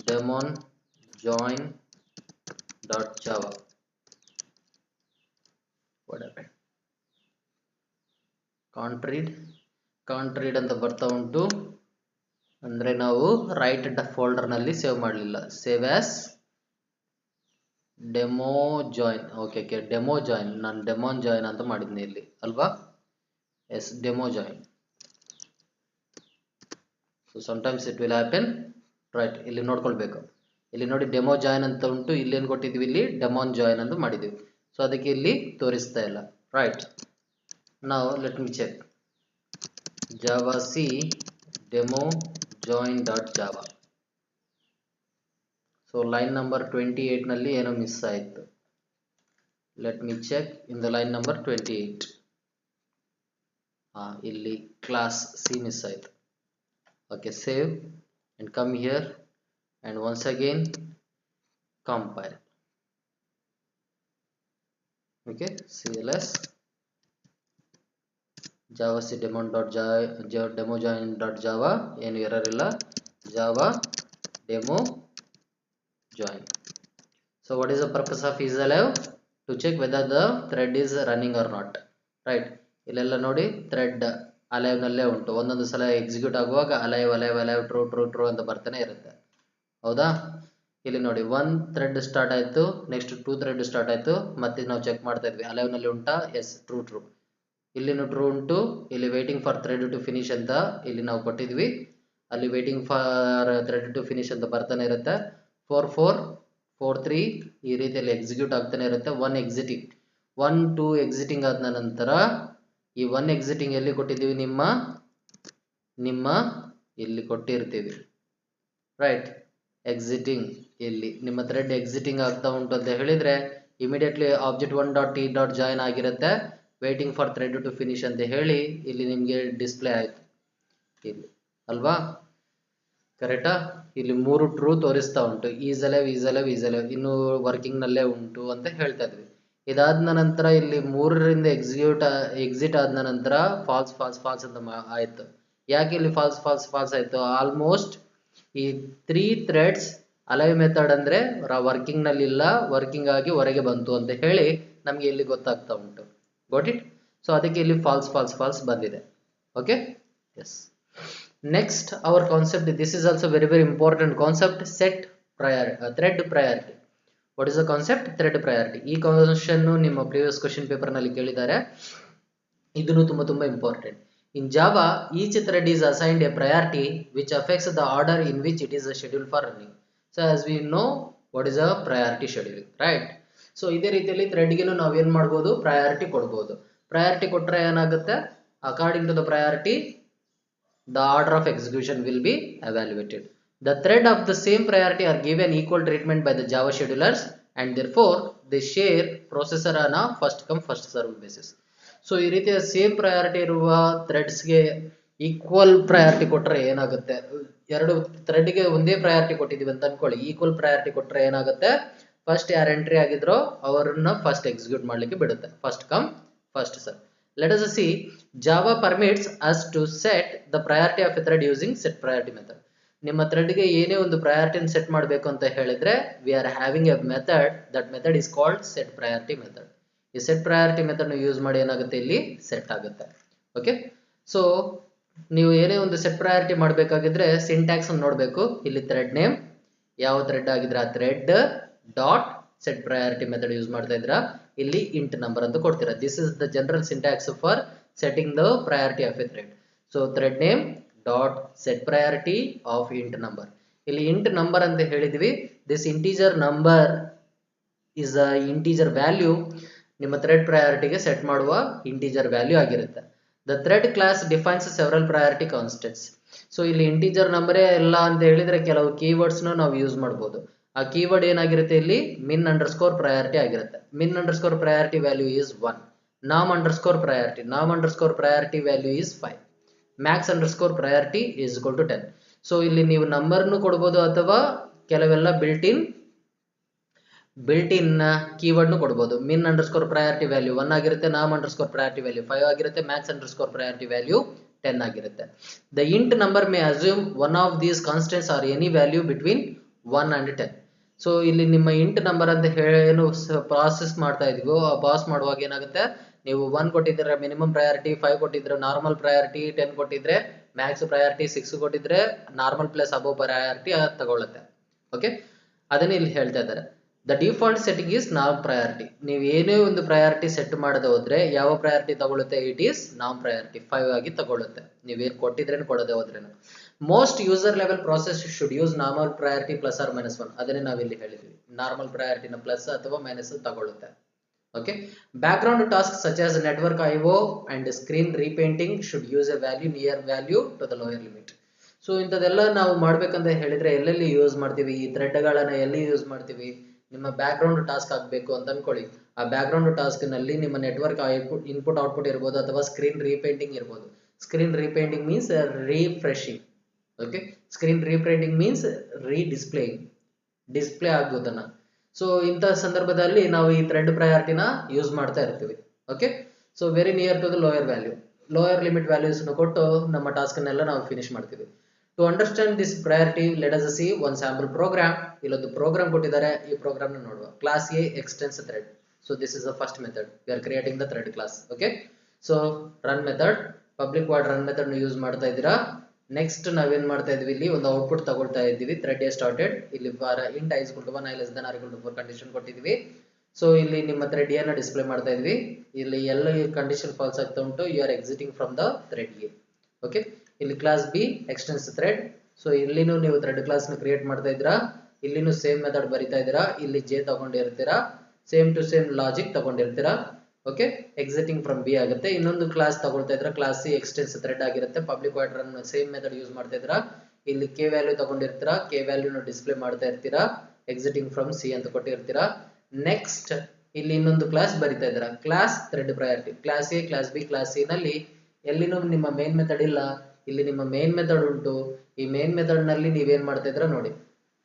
daemon join dot java. what happened, can't read ಅಂತ ಬರ್ತಾ ಉಂಟು. ಅಂದ್ರೆ ನಾವು ರೈಟ್ ಫೋಲ್ಡರ್ ನಲ್ಲಿ ಸೇವ್ ಮಾಡಲಿಲ್ಲ. Save as demo join. Okay, demo join, ನಾನು ಡೆಮೋನ್ ಜಾಯಿನ್ ಅಂತ ಮಾಡಿದ್ನಿ ಇಲ್ಲಿ ಅಲ್ವಾ. Yes, demo join. So sometimes it will happen. Right, ಇಲ್ಲಿ ನೋಡ್ಕೊಳ್ಬೇಕು. ಇಲ್ಲಿ ನೋಡಿ ಡೆಮೋ ಜಾಯಿನ್ ಅಂತ ಉಂಟು, ಇಲ್ಲಿ ಏನು ಕೊಟ್ಟಿದ್ವಿ, ಇಲ್ಲಿ ಡೆಮೋನ್ ಜಾಯಿನ್ ಅಂತ ಮಾಡಿದ್ವಿ. ಸೊ ಅದಕ್ಕೆ ಇಲ್ಲಿ ತೋರಿಸ್ತಾ ಇಲ್ಲ. ರೈಟ್, ನಾವು let me check Java C demo join dot java. so line number 28 ನಲ್ಲಿ ಏನೋ ಮಿಸ್ ಆಯಿತು. let me check in the line number 28. ಇಲ್ಲಿ class c ಮಿಸ್ ಆಯಿತು. okay, save and come here and once again compile. okay, cls java c demo join dot java. ಏನು error ಇಲ್ಲ, java demo join. so what is the purpose of is alive? to check whether the thread is running or not. right, ಇಲ್ಲೆಲ್ಲ ನೋಡಿ thread alive ನಲ್ಲೇ ಉಂಟು. ಒಂದೊಂದು ಸಲ execute ಆಗುವಾಗ alive alive alive true true true ಅಂತ ಬರ್ತಾನೆ ಇರುತ್ತೆ. ಹೌದಾ, ಇಲ್ಲಿ ನೋಡಿ 1 ಥ್ರೆಡ್ ಸ್ಟಾರ್ಟ್ ಆಯ್ತು, ನೆಕ್ಸ್ಟ್ 2 ಥ್ರೆಡ್ ಸ್ಟಾರ್ಟ್ ಆಯ್ತು. ಮತ್ತೆ ನಾವು ಚೆಕ್ ಮಾಡ್ತಾ ಇದ್ವಿ ಅಲೈವ್ ನಲ್ಲಿ ಉಂಟಾ, ಎಸ್ ಟ್ರೂ ಟ್ರೂ. ಇಲ್ಲಿನೂ ಟ್ರೂ ಉಂಟು. ಇಲ್ಲಿ waiting for thread to finish ಅಂತ ಇಲ್ಲಿ ನಾವು ಕೊಟ್ಟಿದ್ವಿ. ಅಲ್ಲಿ waiting for thread to finish ಅಂತ ಬರ್ತಾನೆ ಇರುತ್ತೆ. 4 4 4 3 ಈ ರೀತಿಯಲ್ಲಿ ಎಕ್ಸಿಕ್ಯೂಟ್ ಆಗ್ತಾನೆ ಇರುತ್ತೆ. 1 ಎಕ್ಸಿಟಿಂಗ್, 1 2 ಎಕ್ಸಿಟಿಂಗ್ ಆದ ನಂತರ ಈ 1 ಎಕ್ಸಿಟಿಂಗ್ ಎಲ್ಲಿ ಕೊಟ್ಟಿದ್ದೀವಿ, ನಿಮ್ಮ ಇಲ್ಲಿ ಕೊಟ್ಟಿರ್ತೀವಿ. ರೈಟ್, ಎಕ್ಸಿಟಿಂಗ್ ಇಲ್ಲಿ ನಿಮ್ಮ ಥ್ರೆಡ್ ಎಕ್ಸಿಟಿಂಗ್ ಆಗ್ತಾ ಉಂಟು ಅಂತ ಹೇಳಿದ್ರೆ immediately object 1 dot T dot join ಆಗಿರುತ್ತೆ. Waiting for thread to finish ಅಂತ ಹೇಳಿ ಇಲ್ಲಿ ನಿಮಗೆ ಡಿಸ್ಪ್ಲೇ ಆಯ್ತು ಇಲ್ಲಿ ಅಲ್ವಾ. ಕರೆಕ್ಟಾ, ಇಲ್ಲಿ 3 ಟ್ರೂ ತೋರಿಸ್ತಾ ಉಂಟು. ಈಸ್ ಅಲೈವ್ ಇನ್ನು ವರ್ಕಿಂಗ್ ನಲ್ಲೇ ಉಂಟು ಅಂತ ಹೇಳ್ತಾ ಇದ್ವಿ. ಇದಾದ ನಂತರ ಇಲ್ಲಿ 3ರಿಂದ ಎಕ್ಸಿಟ್ ಆದ ನಂತರ ಫಾಲ್ಸ್ ಫಾಲ್ಸ್ ಫಾಲ್ಸ್ ಅಂತ ಆಯ್ತು. ಯಾಕೆ ಇಲ್ಲಿ ಫಾಲ್ಸ್ ಫಾಲ್ಸ್ ಫಾಲ್ಸ್ ಆಯ್ತು? ಆಲ್ಮೋಸ್ಟ್ ಈ 3 ಥ್ರೆಡ್ಸ್ ಅಲೈವ್ ಮೆಥಡ್ ಅಂದ್ರೆ ವರ್ಕಿಂಗ್ ನಲ್ಲಿ ಇಲ್ಲ, ವರ್ಕಿಂಗ್ ಆಗಿ ಹೊರಗೆ ಬಂತು ಅಂತ ಹೇಳಿ ನಮ್ಗೆ ಇಲ್ಲಿ ಗೊತ್ತಾಗ್ತಾ ಉಂಟು. got it? ಸೊ ಅದಕ್ಕೆ ಇಲ್ಲಿ ಫಾಲ್ಸ್ ಫಾಲ್ಸ್ ಫಾಲ್ಸ್ ಬಂದಿದೆ. Okay, yes. Next our concept, this is also very very important concept, set thread priority. What is the concept? Thread priority. ಈ ಕ್ವಶನ್ ನಿಮ್ಮ ಪ್ರೀವಿಯಸ್ ಕ್ವಶನ್ ಪೇಪರ್ ನಲ್ಲಿ ಕೇಳಿದ್ದಾರೆ. ಇದನ್ನು ತುಂಬಾ important. In Java each thread is assigned a priority which affects the order in which it is scheduled for running. So as we know what is a priority scheduling, right? So ಇದೇ ರೀತಿಯಲ್ಲಿ ಥ್ರೆಡ್ಗೆನು ನಾವು ಏನು ಮಾಡ್ಬೋದು, priority ಕೊಡ್ಬೋದು. Priority ಕೊಟ್ಟರೆ ಏನಾಗುತ್ತೆ, according to the priority the order of execution will be evaluated. The thread of the same priority are given equal treatment by the Java schedulers and therefore they share processor on a first come first serve basis. So ಈ ರೀತಿಯ same priority ಇರುವ ಥ್ರೆಡ್ಸ್ಗೆ equal priority ಕೊಟ್ಟರೆ ಏನಾಗುತ್ತೆ, ಎರಡು ಥ್ರೆಡ್ಗೆ ಒಂದೇ priority ಕೊಟ್ಟಿದ್ದೀವಿ ಅಂತ ಅನ್ಕೊಳ್ಳಿ, ಈಕ್ವಲ್ ಪ್ರಯಾರಿಟಿ ಕೊಟ್ಟರೆ ಏನಾಗುತ್ತೆ, ಫಸ್ಟ್ ಯಾರು ಎಂಟ್ರಿ ಆಗಿದ್ರೋ ಅವರನ್ನ ಫಸ್ಟ್ ಎಕ್ಸಿಕ್ಯೂಟ್ ಮಾಡಲಿಕ್ಕೆ ಬಿಡುತ್ತೆ, first come first serve. Let us see Java permits us to set the priority of a thread using set priority method. ನಿಮ್ಮ ಥ್ರೆಡ್ಗೆ ಏನೇ ಒಂದು ಪ್ರಯಾರಿಟಿನ ಸೆಟ್ ಮಾಡಬೇಕು ಅಂತ ಹೇಳಿದ್ರೆ we are having a method, that method is called set priority method. ಈ set priority method use ಮಾಡಿ ಏನಾಗುತ್ತೆ, ಇಲ್ಲಿ ಸೆಟ್ ಆಗುತ್ತೆ. ಓಕೆ, ಸೊ ನೀವು ಏನೇ ಒಂದು ಸೆಟ್ ಪ್ರಯಾರಿಟಿ ಮಾಡಬೇಕಾಗಿದ್ರೆ ಸಿಂಟ್ಯಾಕ್ಸ್ ಅನ್ನು ನೋಡಬೇಕು. ಇಲ್ಲಿ ಥ್ರೆಡ್ ನೇಮ್ ಯಾವ ಥ್ರೆಡ್ ಆಗಿದ್ರೆ ಆ thread dot set priority method use ಮಾಡ್ತಾ ಇದ್ರಾ, ಇಲ್ಲಿ ಇಂಟ್ ನಂಬರ್ ಅಂತ ಕೊಡ್ತೀರಾ. This is the general syntax for setting the priority of a thread. So thread name dot set priority of int number. ಇಲ್ಲಿ int number ಅಂತ ಹೇಳಿದ್ವಿ, this integer number is a integer value, ನಿಮ್ಮ thread ಪ್ರಯಾರಿಟಿಗೆ set ಮಾಡುವ integer value ಆಗಿರುತ್ತೆ. The thread class defines several priority constants. So ಇಲ್ಲಿ integer ನಂಬರೇ ಎಲ್ಲ ಅಂತ ಹೇಳಿದ್ರೆ ಕೆಲವು ಕೀವರ್ಡ್ಸ್ನ ನಾವು ಯೂಸ್ ಮಾಡ್ಬೋದು. ಆ ಕೀವರ್ಡ್ ಏನಾಗಿರುತ್ತೆ, ಇಲ್ಲಿ ಮಿನ್ ಅಂಡರ್ಸ್ಕೋರ್ ಪ್ರಯಾರಿಟಿ ಆಗಿರುತ್ತೆ. Min underscore priority value is 1. ನಾಮ್ underscore priority value is 5. Max underscore priority is equal to 10. So ಇಲ್ಲಿ ನೀವು ನಂಬರ್ನು ಕೊಡ್ಬೋದು ಅಥವಾ ಕೆಲವೆಲ್ಲ ಬಿಲ್ಟ್ ಇನ್ ಕೀವರ್ಡ್ನು ಕೊಡ್ಬೋದು. ಮಿನ್ ಅಂಡರ್ಸ್ಕೋರ್ ಪ್ರಯಾರಿಟಿ ವ್ಯಾಲ್ಯೂ 1 ಆಗಿರುತ್ತೆ, ನಾಮ್ ಅಂಡರ್ಸ್ಕೋರ್ ಪ್ರಯಾರಿಟಿ ವ್ಯಾಲ್ಯೂ 5 ಆಗಿರುತ್ತೆ, ಮ್ಯಾಕ್ಸ್ ಅಂಡರ್ಸ್ಕೋರ್ ಪ್ರಯಾರಿಟಿ ವ್ಯಾಲ್ಯೂ 10 ಆಗಿರುತ್ತೆ. The int number May assume one of these constants R any value between 1 and 10. So ಇಲ್ಲಿ ನಿಮ್ಮ ಇಂಟ್ ನಂಬರ್ ಅಂತ ಏನು ಪ್ರಾಸೆಸ್ ಮಾಡ್ತಾ ಇದೀವೋ ಆ ಪಾಸ್ ಮಾಡುವಾಗ ಏನಾಗುತ್ತೆ, ನೀವು 1 ಕೊಟ್ಟಿದ್ರೆ ಮಿನಿಮಮ್ ಪ್ರಯಾರಿಟಿ, 5 ಕೊಟ್ಟಿದ್ರೆ ನಾರ್ಮಲ್ ಪ್ರಯಾರಿಟಿ, 10 ಕೊಟ್ಟಿದ್ರೆ ಮ್ಯಾಕ್ಸ್ ಪ್ರಯಾರಿಟಿ, 6 ಕೊಟ್ಟಿದ್ರೆ ನಾರ್ಮಲ್ ಪ್ಲಸ್ ಅಬೋವ್ ಪ್ರಯಾರಿಟಿ ತಗೊಳ್ಳುತ್ತೆ. ಓಕೆ, ಅದನ್ನ ಇಲ್ಲಿ ಹೇಳ್ತಾ ಇದ್ದಾರೆ. ದ ಡಿಫಾಲ್ಟ್ ಸೆಟ್ಟಿಂಗ್ ಈಸ್ ನಾಮ್ ಪ್ರಯಾರಿಟಿ. ನೀವು ಏನೇ ಒಂದು ಪ್ರಯಾರಿಟಿ ಸೆಟ್ ಮಾಡದೆ ಹೋದ್ರೆ ಯಾವ ಪ್ರಯಾರಿಟಿ ತಗೊಳುತ್ತೆ, ಇಟ್ ಈಸ್ ನಾಮ್ ಪ್ರಯಾರಿಟಿ 5 ಆಗಿ ತಗೊಳುತ್ತೆ, ನೀವೇನು ಕೊಟ್ಟಿದ್ರೇನು ಕೊಡದೆ ಹೋದ್ರೇನು. Most user level process should use normal priority plus or minus 1. ಅದನ್ನೇ ನಾವಿಲ್ಲಿ ಹೇಳಿದ್ವಿ, ನಾರ್ಮಲ್ ಪ್ರಯಾರಿಟಿನ ಪ್ಲಸ್ ಅಥವಾ ಮೈನಸ್ ತಗೊಳುತ್ತೆ. Okay, background task such as network IO and screen repainting should use a value near value to the lower limit. So ಇಂಥದೆಲ್ಲ ನಾವು ಮಾಡ್ಬೇಕಂತ ಹೇಳಿದ್ರೆ ಎಲ್ಲೆಲ್ಲಿ ಯೂಸ್ ಮಾಡ್ತೀವಿ, ಈ ಥ್ರೆಡ್ಗಳನ್ನ ಎಲ್ಲಿ ಯೂಸ್ ಮಾಡ್ತೀವಿ, ನಿಮ್ಮ ಬ್ಯಾಕ್ ಗ್ರೌಂಡ್ ಟಾಸ್ಕ್ ಆಗಬೇಕು ಅಂತ ಅನ್ಕೊಳ್ಳಿ. ಆ ಬ್ಯಾಕ್ ಗ್ರೌಂಡ್ ಟಾಸ್ಕ್ ನಲ್ಲಿ ನಿಮ್ಮ ನೆಟ್ವರ್ಕ್ ಇನ್ಪುಟ್ ಔಟ್ಪುಟ್ ಇರ್ಬೋದು ಅಥವಾ ಸ್ಕ್ರೀನ್ ರೀಪೇಂಟಿಂಗ್ ಇರ್ಬೋದು. Screen repainting means refreshing. Okay, screen repainting means redisplaying, display ಆಗೋದನ್ನ. ಸೊ ಇಂಥ ಸಂದರ್ಭದಲ್ಲಿ ನಾವು ಈ ಥ್ರೆಡ್ ಪ್ರಯಾರಿಟಿನ ಯೂಸ್ ಮಾಡ್ತಾ ಇರ್ತೀವಿ. Okay, so very near to the lower limit values ಕೊಟ್ಟು ನಮ್ಮ ಟಾಸ್ಕ್ ಅನ್ನೆಲ್ಲ ನಾವು ಫಿನಿಶ್ ಮಾಡ್ತೀವಿ. To understand this priority let us see one sample program. ಇಲ್ಲೊಂದು ಪ್ರೋಗ್ರಾಮ್ ಕೊಟ್ಟಿದ್ದಾರೆ, ಈ ಪ್ರೋಗ್ರಾಮ್ ನ ನೋಡುವ. Class A extends thread. So this is the first method, V are creating the thread class. Okay, so run method, public void run method use ಮಾಡ್ತಾ ಇದ್ದೀರಾ. Next ನಾವೇನ್ ಮಾಡ್ತಾ ಇದೀವಿ, ಇಲ್ಲಿ ಒಂದು ಔಟ್ಪುಟ್ ತಗೊಳ್ತಾ ಇದ್ದೀವಿ. ಥ್ರೆಡ್ ಎ ಸ್ಟಾರ್ಟೆಡ್, ಇಲ್ಲಿ int i = 1, i <= r = 4 condition ಕೊಟ್ಟಿದ್ದೀವಿ. ಸೊ ಇಲ್ಲಿ ನಿಮ್ಮ ಥ್ರೆಡ್ ಎ ನ ಡಿಸ್ಪ್ಲೇ ಮಾಡ್ತಾ ಇದ್ವಿ. ಇಲ್ಲಿ ಎಲ್ಲ ಕಂಡೀಷನ್ ಫಾಲ್ಸ್ ಆಗ್ತಾ ಉಂಟು, you are exiting from the thread A. Okay, ಇಲ್ಲಿ class B extends thread. So ಇಲ್ಲಿನೂ ನೀವು ಥ್ರೆಡ್ ಕ್ಲಾಸ್ ನ ಕ್ರಿಯೇಟ್ ಮಾಡ್ತಾ ಇದ್ದೀರಾ, ಇಲ್ಲಿನೂ ಸೇಮ್ ಮೆಥಡ್ ಬರಿತಾ ಇದ್ದೀರಾ, ಇಲ್ಲಿ ಜೆ ತಗೊಂಡಿರ್ತೀರಾ, ಸೇಮ್ ಟು ಸೇಮ್ ಲಾಜಿಕ್ ತಗೊಂಡಿರ್ತೀರಾ. ಓಕೆ, ಎಕ್ಸಿಟಿಂಗ್ ಫ್ರಮ್ ಬಿ ಆಗುತ್ತೆ. ಇನ್ನೊಂದು ಕ್ಲಾಸ್ ತಗೊಳ್ತಾ ಇದ್ರ, ಕ್ಲಾಸ್ ಸಿ ಎಕ್ಸ್ಟೆನ್ಸ್ ಥ್ರೆಡ್ ಆಗಿರುತ್ತೆ. Public void run same method use ಮಾಡ್ತಾ ಇದ್ರ, ಇಲ್ಲಿ ಕೆ ವ್ಯಾಲ್ಯೂ ತಗೊಂಡಿರ್ತೀರಾ, ಕೆ ವ್ಯಾಲ್ಯೂನ ಡಿಸ್ಪ್ಲೇ ಮಾಡ್ತಾ ಇರ್ತೀರಾ, ಎಕ್ಸಿಟಿಂಗ್ ಫ್ರಮ್ ಸಿ ಅಂತ ಕೊಟ್ಟಿರ್ತೀರಾ. ನೆಕ್ಸ್ಟ್ ಇಲ್ಲಿ ಇನ್ನೊಂದು ಕ್ಲಾಸ್ ಬರಿತಾ ಇದ್ರ, class thread priority. Class A, class B, class C ನಲ್ಲಿ ಎಲ್ಲಿನೂ ನಿಮ್ಮ ಮೇನ್ ಮೆಥಡ್ ಇಲ್ಲ, ಇಲ್ಲಿ ನಿಮ್ಮ ಮೇನ್ ಮೆಥಡ್ ಉಂಟು. ಈ ಮೇನ್ ಮೆಥಡ್ ನಲ್ಲಿ ನೀವೇನ್ ಮಾಡ್ತಾ ಇದ್ರ ನೋಡಿ,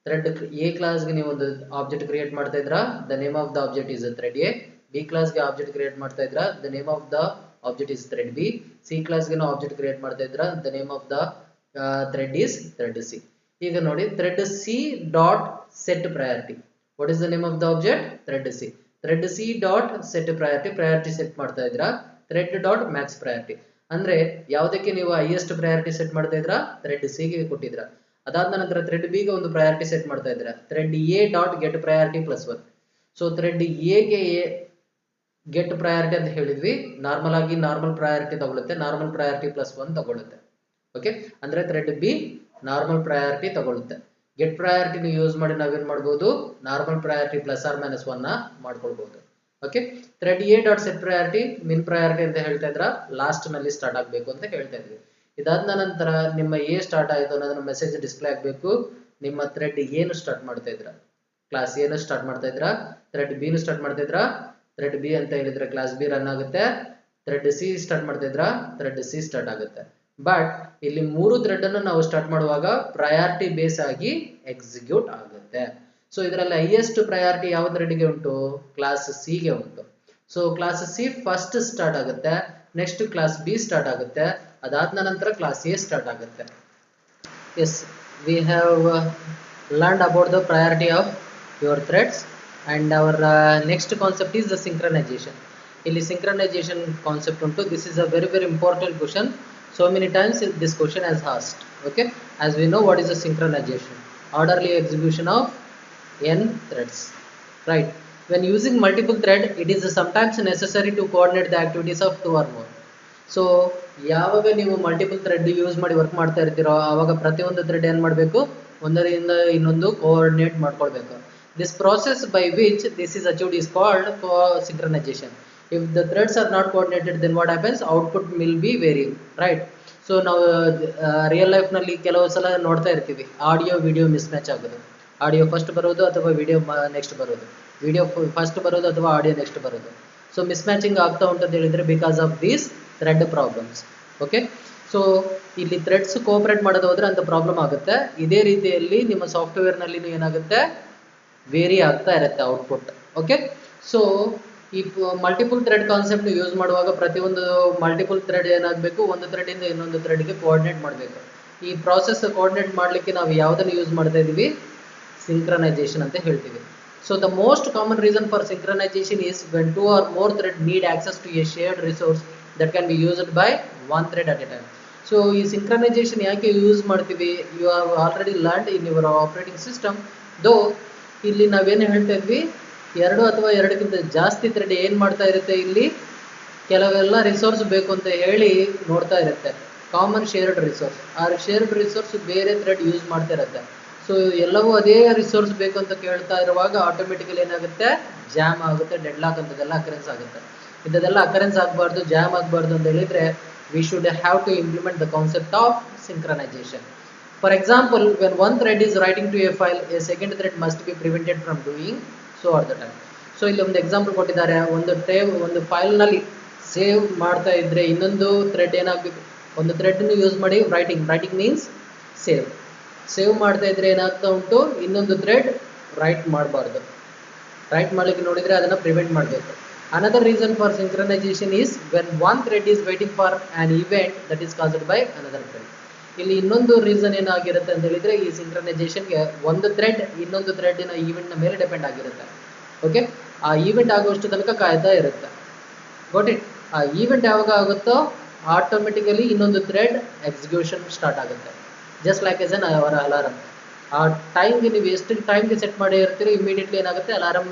ಥ್ರೆಡ್ ಎ ಕ್ಲಾಸ್ ಗೆ ನೀವು ಒಂದು ಆಬ್ಜೆಕ್ಟ್ ಕ್ರಿಯೇಟ್ ಮಾಡ್ತಾ ಇದ್ರ, the name of the object is thread A. B class ಗೆ ಆಬ್ಜೆಕ್ಟ್ ಕ್ರಿಯೇಟ್ ಮಾಡ್ತಾ ಇದ್ರ, the name of the object is thread B. C class ಗೆ ಆಬ್ಜೆಕ್ಟ್ ಕ್ರಿಯೇಟ್ ಮಾಡ್ತಾ ಇದ್ರ, the name of the thread is thread C. ಈಗ ನೋಡಿ, thread C dot set priority. What is the name of the object? Thread C. Thread C dot set priority set ಮಾಡ್ತಾ ಇದ್ರ, thread dot Max priority. ಅಂದ್ರೆ ಯಾವುದಕ್ಕೆ ನೀವು highest priority set ಮಾಡ್ತಾ ಇದ್ರ, thread C ಗೆ ಕೊಟ್ಟಿದ್ರ. ಅದಾದ ನಂತರ ಥ್ರೆಡ್ ಬಿ ಗೆ ಒಂದು ಪ್ರಯಾರಿಟಿ ಸೆಟ್ ಮಾಡ್ತಾ ಇದ್ರ, thread A dot get priority plus 1. So thread A ಗೆ ಗೆಟ್ ಪ್ರಯಾರಿಟಿ ಅಂತ ಹೇಳಿದ್ವಿ, ನಾರ್ಮಲ್ ಆಗಿ ನಾರ್ಮಲ್ ಪ್ರಯಾರಿಟಿ ತಗೊಳುತ್ತೆ, ನಾರ್ಮಲ್ ಪ್ರಯಾರಿಟಿ ಪ್ಲಸ್ 1 ತಗೊಳುತ್ತೆ. ಓಕೆ, ಅಂದ್ರೆ ಥ್ರೆಡ್ ಬಿ ನಾರ್ಮಲ್ ಪ್ರಯಾರಿಟಿ ತಗೊಳುತ್ತೆ. ಗೆಟ್ ಪ್ರಯಾರಿಟಿನ ಯೂಸ್ ಮಾಡಿ ನಾವೇನ್ ಮಾಡಬಹುದು, normal priority plus or minus 1 ನ ಮಾಡ್ಕೊಳ್ಬಹುದು. Okay, thread A dot set priority min priority ಅಂತ ಹೇಳ್ತಾ ಇದ್ರ, ಲಾಸ್ಟ್ ನಲ್ಲಿ ಸ್ಟಾರ್ಟ್ ಆಗ್ಬೇಕು ಅಂತ ಹೇಳ್ತಾ ಇದ್ವಿ. ಇದಾದ ನಂತರ ನಿಮ್ಮ ಎ ಸ್ಟಾರ್ಟ್ ಆಯ್ತು ಅನ್ನೋದನ್ನ ಮೆಸೇಜ್ ಡಿಸ್ಪ್ಲೇ ಆಗ್ಬೇಕು. ನಿಮ್ಮ ಥ್ರೆಡ್ ಏನು ಸ್ಟಾರ್ಟ್ ಮಾಡ್ತಾ ಇದ್ರ, ಕ್ಲಾಸ್ ಏನು ಸ್ಟಾರ್ಟ್ ಮಾಡ್ತಾ ಇದ್ರ, ಥ್ರೆಡ್ ಬಿ ನು ಸ್ಟಾರ್ಟ್ ಮಾಡ್ತಾ ಇದ್ರ, ಥ್ರೆಡ್ ಬಿ ಅಂತ ಹೇಳಿದ್ರೆ ಕ್ಲಾಸ್ ಬಿ ರನ್ ಆಗುತ್ತೆ. ಥ್ರೆಡ್ ಸಿ ಸ್ಟಾರ್ಟ್ ಮಾಡ್ತಾ ಇದ್ರ, ಥ್ರೆಡ್ ಸಿ ಸ್ಟಾರ್ಟ್ ಆಗುತ್ತೆ. ಬಟ್ ಇಲ್ಲಿ 3 ಥ್ರೆಡ್ ಅನ್ನು ನಾವು ಸ್ಟಾರ್ಟ್ ಮಾಡುವಾಗ ಪ್ರಯಾರಿಟಿ ಬೇಸ್ ಆಗಿ ಎಕ್ಸಿಕ್ಯೂಟ್ ಆಗುತ್ತೆ. ಸೊ ಇದರಲ್ಲಿ ಹೈಯೆಸ್ಟ್ ಪ್ರಯಾರಿಟಿ ಯಾವ ಥ್ರೆಡ್ಗೆ ಉಂಟು? ಕ್ಲಾಸ್ ಸಿ ಗೆ ಉಂಟು. So class C first start ಆಗುತ್ತೆ, ನೆಕ್ಸ್ಟ್ ಕ್ಲಾಸ್ ಬಿ ಸ್ಟಾರ್ಟ್ ಆಗುತ್ತೆ, ಅದಾದ ನಂತರ ಕ್ಲಾಸ್ ಎ ಸ್ಟಾರ್ಟ್ ಆಗುತ್ತೆ. Yes, we have learned about the priority of your threads, and our next concept is the synchronization. ಇಲ್ಲಿ synchronization concept unto. This is a very important question. So many times this question has asked. Okay, as we know what is the synchronization? Orderly execution of n threads, right? When using multiple thread, it is sometimes necessary to coordinate the activities of 2 or more. So ಯಾವಾಗ ನೀವು multiple thread use ಮಾಡಿ work ಮಾಡ್ತಾ ಇರ್ತೀರೋ ಆವಾಗ ಪ್ರತಿಯೊಂದು thread ಏನು ಮಾಡಬೇಕು, ಒಂದರಿಂದ ಇನ್ನೊಂದು ಕೋಆರ್ಡಿನೇಟ್ ಮಾಡ್ಕೊಳ್ಬೇಕು. This process by which this is achieved is called synchronization. If the threads are not coordinated then what happens? Output will be varying, right? So ನಾವು ರಿಯಲ್ ಲೈಫ್ನಲ್ಲಿ ಕೆಲವು ಸಲ ನೋಡ್ತಾ ಇರ್ತೀವಿ, ಆಡಿಯೋ ವಿಡಿಯೋ ಮಿಸ್ ಮ್ಯಾಚ್ ಆಗೋದು. Audio first ಬರೋದು ಅಥವಾ video next ಬರೋದು, ವಿಡಿಯೋ ಫಸ್ಟ್ ಬರೋದು ಅಥವಾ ಆಡಿಯೋ ನೆಕ್ಸ್ಟ್ ಬರೋದು. ಸೊ ಮಿಸ್ ಮ್ಯಾಚಿಂಗ್ ಆಗ್ತಾ ಉಂಟು ಅಂತ ಹೇಳಿದ್ರೆ because of these thread problems. Okay, so ಇಲ್ಲಿ ಥ್ರೆಡ್ಸ್ ಕೋಆಪರೇಟ್ ಮಾಡೋದು ಹೋದ್ರೆ ಅಂತ ಪ್ರಾಬ್ಲಮ್ ಆಗುತ್ತೆ. ಇದೇ ರೀತಿಯಲ್ಲಿ ನಿಮ್ಮ ಸಾಫ್ಟ್ವೇರ್ನಲ್ಲಿ ಏನಾಗುತ್ತೆ, ವೇರಿ ಆಗ್ತಾ ಇರುತ್ತೆ ಔಟ್ಪುಟ್. ಓಕೆ, ಸೊ ಈ ಮಲ್ಟಿಪಲ್ ಥ್ರೆಡ್ ಕಾನ್ಸೆಪ್ಟ್ ಯೂಸ್ ಮಾಡುವಾಗ ಪ್ರತಿಯೊಂದು ಮಲ್ಟಿಪಲ್ ಥ್ರೆಡ್ ಏನಾಗಬೇಕು, ಒಂದು ಥ್ರೆಡ್ಡಿಂದ ಇನ್ನೊಂದು ಥ್ರೆಡ್ಗೆ ಕೋಆರ್ಡಿನೇಟ್ ಮಾಡಬೇಕು. ಈ ಪ್ರಾಸೆಸ್ ಕೋಆರ್ಡಿನೇಟ್ ಮಾಡಲಿಕ್ಕೆ ನಾವು ಯಾವುದನ್ನು ಯೂಸ್ ಮಾಡ್ತಾ ಇದ್ದೀವಿ? ಸಿಂಕ್ರನೈಸೇಷನ್ ಅಂತ ಹೇಳ್ತೀವಿ. So the most common reason for synchronization is when 2 or more threads need access to a shared resource that can be used by one thread at a time. So ಈ synchronization ಯಾಕೆ use ಮಾಡ್ತೀವಿ? You have already learned in your operating system. Though ಇಲ್ಲಿ ನಾವೇನು ಹೇಳ್ತಾ ಇದ್ವಿ, 2 ಅಥವಾ 2ಕ್ಕಿಂತ ಜಾಸ್ತಿ thread ಏನು ಮಾಡ್ತಾ ಇರುತ್ತೆ, ಇಲ್ಲಿ ಕೆಲವೆಲ್ಲ ರಿಸೋರ್ಸ್ ಬೇಕು ಅಂತ ಹೇಳಿ ನೋಡ್ತಾ ಇರುತ್ತೆ. ಕಾಮನ್ ಶೇರ್ಡ್ ರಿಸೋರ್ಸ್, ಆ ಶೇರ್ಡ್ ರಿಸೋರ್ಸ್ ಬೇರೆ ಥ್ರೆಡ್ ಯೂಸ್ ಮಾಡ್ತಾ ಇರುತ್ತೆ. ಸೊ ಎಲ್ಲವೂ ಅದೇ ರಿಸೋರ್ಸ್ ಬೇಕು ಅಂತ ಕೇಳ್ತಾ ಇರುವಾಗ ಆಟೋಮೆಟಿಕಲಿ ಏನಾಗುತ್ತೆ, ಜಾಮ್ ಆಗುತ್ತೆ, ಡೆಡ್ ಲಾಕ್ ಅಂತದೆಲ್ಲ ಅಕರೆನ್ಸ್ ಆಗುತ್ತೆ. ಇದೆಲ್ಲ ಅಕರೆನ್ಸ್ ಆಗಬಾರ್ದು, ಜಾಮ್ ಆಗಬಾರ್ದು ಅಂತ ಹೇಳಿದ್ರೆ we should have to implement the concept of synchronization. For example, when one thread is writing to a file, a second thread must be prevented from doing so or the time. So ಇಲ್ಲಿ ಒಂದು example ಕೊಟ್ಟಿದ್ದಾರೆ. ಒಂದು ಫೈಲ್ನಲ್ಲಿ save ಮಾಡ್ತಾ ಇದ್ರೆ ಇನ್ನೊಂದು thread ಏನಾಗಬೇಕು, ಒಂದು ಥ್ರೆಡ್ನ ಯೂಸ್ ಮಾಡಿ ರೈಟಿಂಗ್ ಮೀನ್ಸ್ ಸೇವ್ ಮಾಡ್ತಾ ಇದ್ರೆ ಏನಾಗ್ತಾ ಉಂಟು, ಇನ್ನೊಂದು ಥ್ರೆಡ್ ರೈಟ್ ಮಾಡಬಾರ್ದು. ರೈಟ್ ಮಾಡಲಿಕ್ಕೆ ನೋಡಿದರೆ ಅದನ್ನು ಪ್ರಿವೆಂಟ್ ಮಾಡಬೇಕು. Another reason for synchronisation is when one thread is waiting for on event that is caused by another thread. ಇಲ್ಲಿ ಇನ್ನೊಂದು ರೀಸನ್ ಏನಾಗಿರುತ್ತೆ ಅಂತ ಹೇಳಿದ್ರೆ, ಈ ಸಿಂಕ್ರನೈಸೇಷನ್ಗೆ ಒಂದು ಥ್ರೆಡ್ ಇನ್ನೊಂದು ಥ್ರೆಡ್ಡಿನ ಈವೆಂಟ್ನ ಮೇಲೆ ಡಿಪೆಂಡ್ ಆಗಿರುತ್ತೆ. ಓಕೆ, ಆ ಈವೆಂಟ್ ಆಗುವಷ್ಟು ತನಕ ಕಾಯ್ತಾ ಇರುತ್ತೆ. ಗೋಟ್ ಇಟ್? ಆ ಈವೆಂಟ್ ಯಾವಾಗ ಆಗುತ್ತೋ ಆಟೋಮೆಟಿಕಲಿ ಇನ್ನೊಂದು ಥ್ರೆಡ್ ಎಕ್ಸಿಕ್ಯೂಷನ್ ಸ್ಟಾರ್ಟ್ ಆಗುತ್ತೆ. Just like as in our alarm. ಆ ಟೈಮ್ಗೆ ನೀವು ಎಷ್ಟು ಟೈಮ್ಗೆ ಸೆಟ್ ಮಾಡಿ ಇರ್ತೀರಿ, ಇಮಿಡಿಯೇಟ್ಲಿ ಏನಾಗುತ್ತೆ, ಅಲಾರಮ್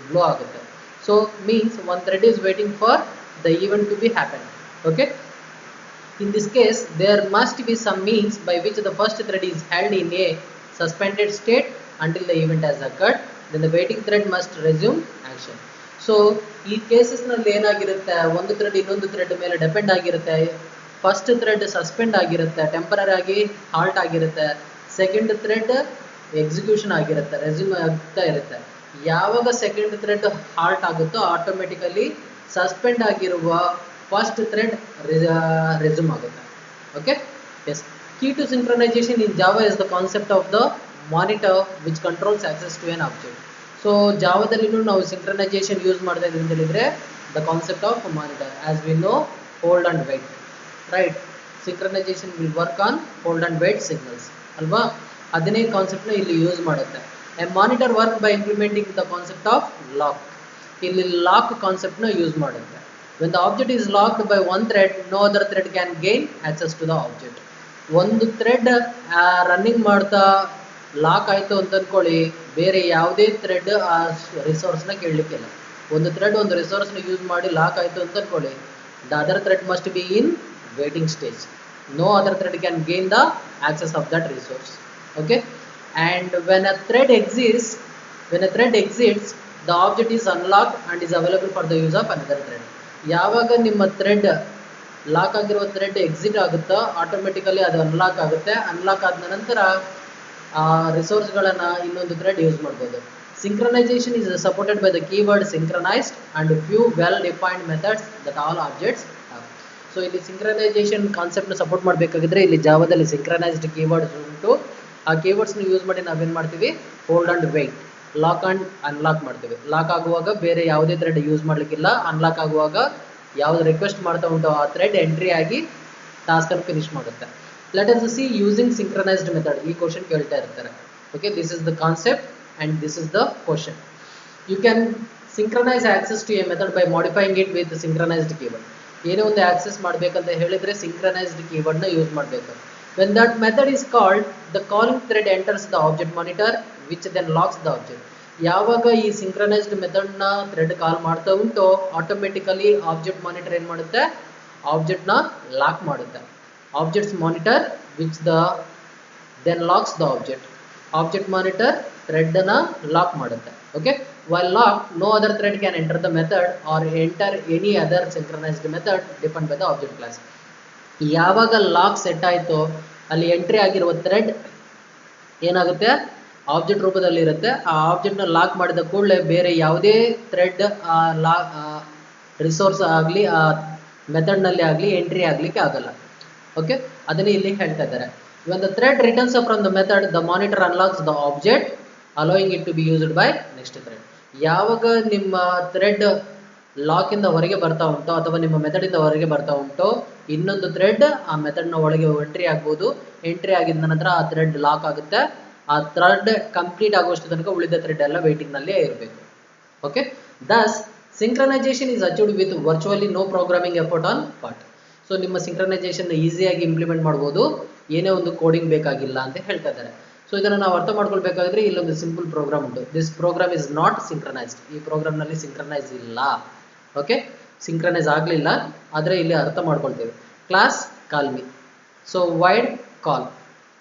ಬ್ಲೋ ಆಗುತ್ತೆ. So means one thread is waiting for the event to be happen. Okay, in this case there must be some means by which the first thread is held in a suspended state until the event has occurred, then the waiting thread must resume action. So ಈ ಕೇಸಸ್ನಲ್ಲಿ ಏನಾಗಿರುತ್ತೆ, ಒಂದು thread ಇನ್ನೊಂದು thread ಮೇಲೆ depend ಆಗಿರುತ್ತೆ. First thread suspend ಆಗಿರುತ್ತೆ, temporary ಆಗಿ halt ಆಗಿರುತ್ತೆ. ಸೆಕೆಂಡ್ ಥ್ರೆಡ್ ಎಕ್ಸಿಕ್ಯೂಷನ್ ಆಗಿರುತ್ತೆ, ರೆಸ್ಯೂಮ್ ಆಗ್ತಾ ಇರುತ್ತೆ. ಯಾವಾಗ ಸೆಕೆಂಡ್ ಥ್ರೆಡ್ ಹಾಲ್ಟ್ ಆಗುತ್ತೋ ಆಟೋಮೆಟಿಕಲಿ ಸಸ್ಪೆಂಡ್ ಆಗಿರುವ ಫಸ್ಟ್ ಥ್ರೆಡ್ ರೆಸ್ಯೂಮ್ ಆಗುತ್ತೆ. Okay, yes. Key to synchronization in Java is the concept of the monitor which controls access to an object. So ಜಾವಾದಲ್ಲಿನೂ ನಾವು synchronization use ಮಾಡ್ತಾ ಇದ್ದೀವಿ ಅಂತ ಹೇಳಿದ್ರೆ the concept of monitor. As we know, hold and wait, right? Synchronisation will work on hold and wait signals ಅಲ್ವಾ? ಅದನ್ನೇ ಕಾನ್ಸೆಪ್ಟ್ನ ಇಲ್ಲಿ ಯೂಸ್ ಮಾಡುತ್ತೆ. A monitor work by implementing the concept of lock. ಇಲ್ಲಿ ಲಾಕ್ ಕಾನ್ಸೆಪ್ಟ್ನ ಯೂಸ್ ಮಾಡುತ್ತೆ. When the object is locked by one thread, no other thread can gain access to the object. ಒಂದು thread running ಮಾಡ್ತಾ lock ಆಯಿತು ಅಂತ ಅಂದ್ಕೊಳ್ಳಿ, ಬೇರೆ ಯಾವುದೇ ಥ್ರೆಡ್ ಆ ರಿಸೋರ್ಸ್ನ ಕೇಳಲಿಕ್ಕಿಲ್ಲ. ಒಂದು ಥ್ರೆಡ್ ಒಂದು ರಿಸೋರ್ಸ್ನ ಯೂಸ್ ಮಾಡಿ ಲಾಕ್ ಆಯಿತು ಅಂತ ಅಂದ್ಕೊಳ್ಳಿ, the other thread must B in waiting stage. No other thread can gain the access of that resource. Okay, and when a thread exits, the object is unlocked and is available for the use of another thread. ಯಾವಾಗ ನಿಮ್ಮ thread lock ಆಗಿರುವ thread exit ಆಗುತ್ತೋ automatically ಅದು unlock ಆಗುತ್ತೆ. Unlock ಆದ ನಂತರ ಆ ರಿಸೋರ್ಸ್ಗಳನ್ನು ಇನ್ನೊಂದು ಥ್ರೆಡ್ ಯೂಸ್ ಮಾಡ್ಬೋದು. Synchronisation is supported by the keyword synchronized and few well defined methods that all objects have. So ಇಲ್ಲಿ ಸಿಂಕ್ರನೈಸೇಷನ್ ಕಾನ್ಸೆಪ್ಟ್ನ ಸಪೋರ್ಟ್ ಮಾಡಬೇಕಾಗಿದ್ರೆ ಇಲ್ಲಿ ಜಾವಾದಲ್ಲಿ ಸಿಂಕ್ರನೈಸ್ಡ್ ಕೀವರ್ಡ್ಸ್ ಉಂಟು. ಆ ಕೀವರ್ಡ್ಸ್ನ ಯೂಸ್ ಮಾಡಿ ನಾವೇನು ಮಾಡ್ತೀವಿ, hold and wait, lock and unlock ಮಾಡ್ತೀವಿ. ಲಾಕ್ ಆಗುವಾಗ ಬೇರೆ ಯಾವುದೇ ಥ್ರೆಡ್ ಯೂಸ್ ಮಾಡಲಿಕ್ಕಿಲ್ಲ, ಅನ್ಲಾಕ್ ಆಗುವಾಗ ಯಾವ್ದು ರಿಕ್ವೆಸ್ಟ್ ಮಾಡ್ತಾ ಉಂಟೋ ಆ ಥ್ರೆಡ್ ಎಂಟ್ರಿ ಆಗಿ ಟಾಸ್ಕನ್ನು ಫಿನಿಶ್ ಮಾಡುತ್ತೆ. Let us see using synchronized method. ಈ ಕ್ವಶನ್ ಕೇಳ್ತಾ ಇರ್ತಾರೆ. Okay, this is the concept and this is the question. You can synchronize access to a method by modifying it with synchronized keyword. ಏನೇ ಒಂದು access ಮಾಡಬೇಕಂತ ಹೇಳಿದರೆ synchronized ಕೀವರ್ಡ್ನ use ಮಾಡಬೇಕು. When that method is called, the calling thread enters the object monitor which then locks the object. ಯಾವಾಗ ಈ ಸಿಂಕ್ರನೈಸ್ಡ್ ಮೆಥಡ್ನ thread ಕಾಲ್ ಮಾಡ್ತಾ ಉಂಟೋ ಆಟೋಮೆಟಿಕಲಿ ಆಬ್ಜೆಕ್ಟ್ ಮಾನಿಟರ್ ಏನು ಮಾಡುತ್ತೆ, ಆಬ್ಜೆಕ್ಟ್ನ ಲಾಕ್ ಮಾಡುತ್ತೆ. Objects monitor which the then locks the object. Object monitor ಥ್ರೆಡ್ನ lock ಮಾಡುತ್ತೆ. Okay, while locked, no other thread can enter the method or enter any other synchronized method defined by the object class. ಯಾವಾಗ lock set ಆಯಿತೋ ಅಲ್ಲಿ entry ಆಗಿರುವ thread ಏನಾಗುತ್ತೆ, object ರೂಪದಲ್ಲಿ ಇರುತ್ತೆ. ಆ ಆಬ್ಜೆಕ್ಟ್ನ lock ಮಾಡಿದ ಕೂಡಲೇ ಬೇರೆ ಯಾವುದೇ ಥ್ರೆಡ್ ರಿಸೋರ್ಸ್ ಆಗಲಿ ಆ ಮೆಥಡ್ನಲ್ಲಿ ಆಗಲಿ ಎಂಟ್ರಿ ಆಗಲಿಕ್ಕೆ ಆಗಲ್ಲ. ಓಕೆ, ಅದನ್ನೇ ಇಲ್ಲಿ ಹೇಳ್ತಾ ಇದ್ದಾರೆ. when the thread returns from the method, the monitor unlocks the object allowing it to be used by next thread. ಯಾವಾಗ ನಿಮ್ಮ ಥ್ರೆಡ್ ಲಾಕಿಂದ ಹೊರಗೆ ಬರ್ತಾ ಉಂಟೋ ಅಥವಾ ನಿಮ್ಮ ಮೆಥಡಿಂದ ಹೊರಗೆ ಬರ್ತಾ ಉಂಟೋ ಇನ್ನೊಂದು ಥ್ರೆಡ್ ಆ ಮೆಥಡ್ನ ಒಳಗೆ ಎಂಟ್ರಿ ಆಗ್ಬೋದು. ಎಂಟ್ರಿ ಆಗಿದ ನಂತರ ಆ ಥ್ರೆಡ್ ಲಾಕ್ ಆಗುತ್ತೆ. ಆ ಥ್ರೆಡ್ ಕಂಪ್ಲೀಟ್ ಆಗುವಷ್ಟು ತನಕ ಉಳಿದ ಥ್ರೆಡ್ ಎಲ್ಲ ವೇಟಿಂಗ್ನಲ್ಲೇ ಇರಬೇಕು. Okay, thus synchronization is achieved with virtually no programming effort on part. ಸೊ ನಿಮ್ಮ ಸಿಂಕ್ರನೈಸೇಷನ್ ಈಸಿಯಾಗಿ ಇಂಪ್ಲಿಮೆಂಟ್ ಮಾಡ್ಬೋದು, ಏನೇ ಒಂದು ಕೋಡಿಂಗ್ ಬೇಕಾಗಿಲ್ಲ ಅಂತ ಹೇಳ್ತಾ ಇದ್ದಾರೆ. ಸೊ ಇದನ್ನು ನಾವು ಅರ್ಥ ಮಾಡ್ಕೊಳ್ಬೇಕಾದ್ರೆ ಇಲ್ಲೊಂದು ಸಿಂಪಲ್ ಪ್ರೋಗ್ರಾಮ್ ಉಂಟು. This program is not synchronized. ಈ ಪ್ರೋಗ್ರಾಮ್ನಲ್ಲಿ ಸಿಂಕ್ರನೈಸ್ ಇಲ್ಲ. ಓಕೆ, ಸಿಂಕ್ರನೈಸ್ ಆಗಲಿಲ್ಲ, ಆದರೆ ಇಲ್ಲಿ ಅರ್ಥ ಮಾಡ್ಕೊಳ್ತೇವೆ. Class callme. So void call,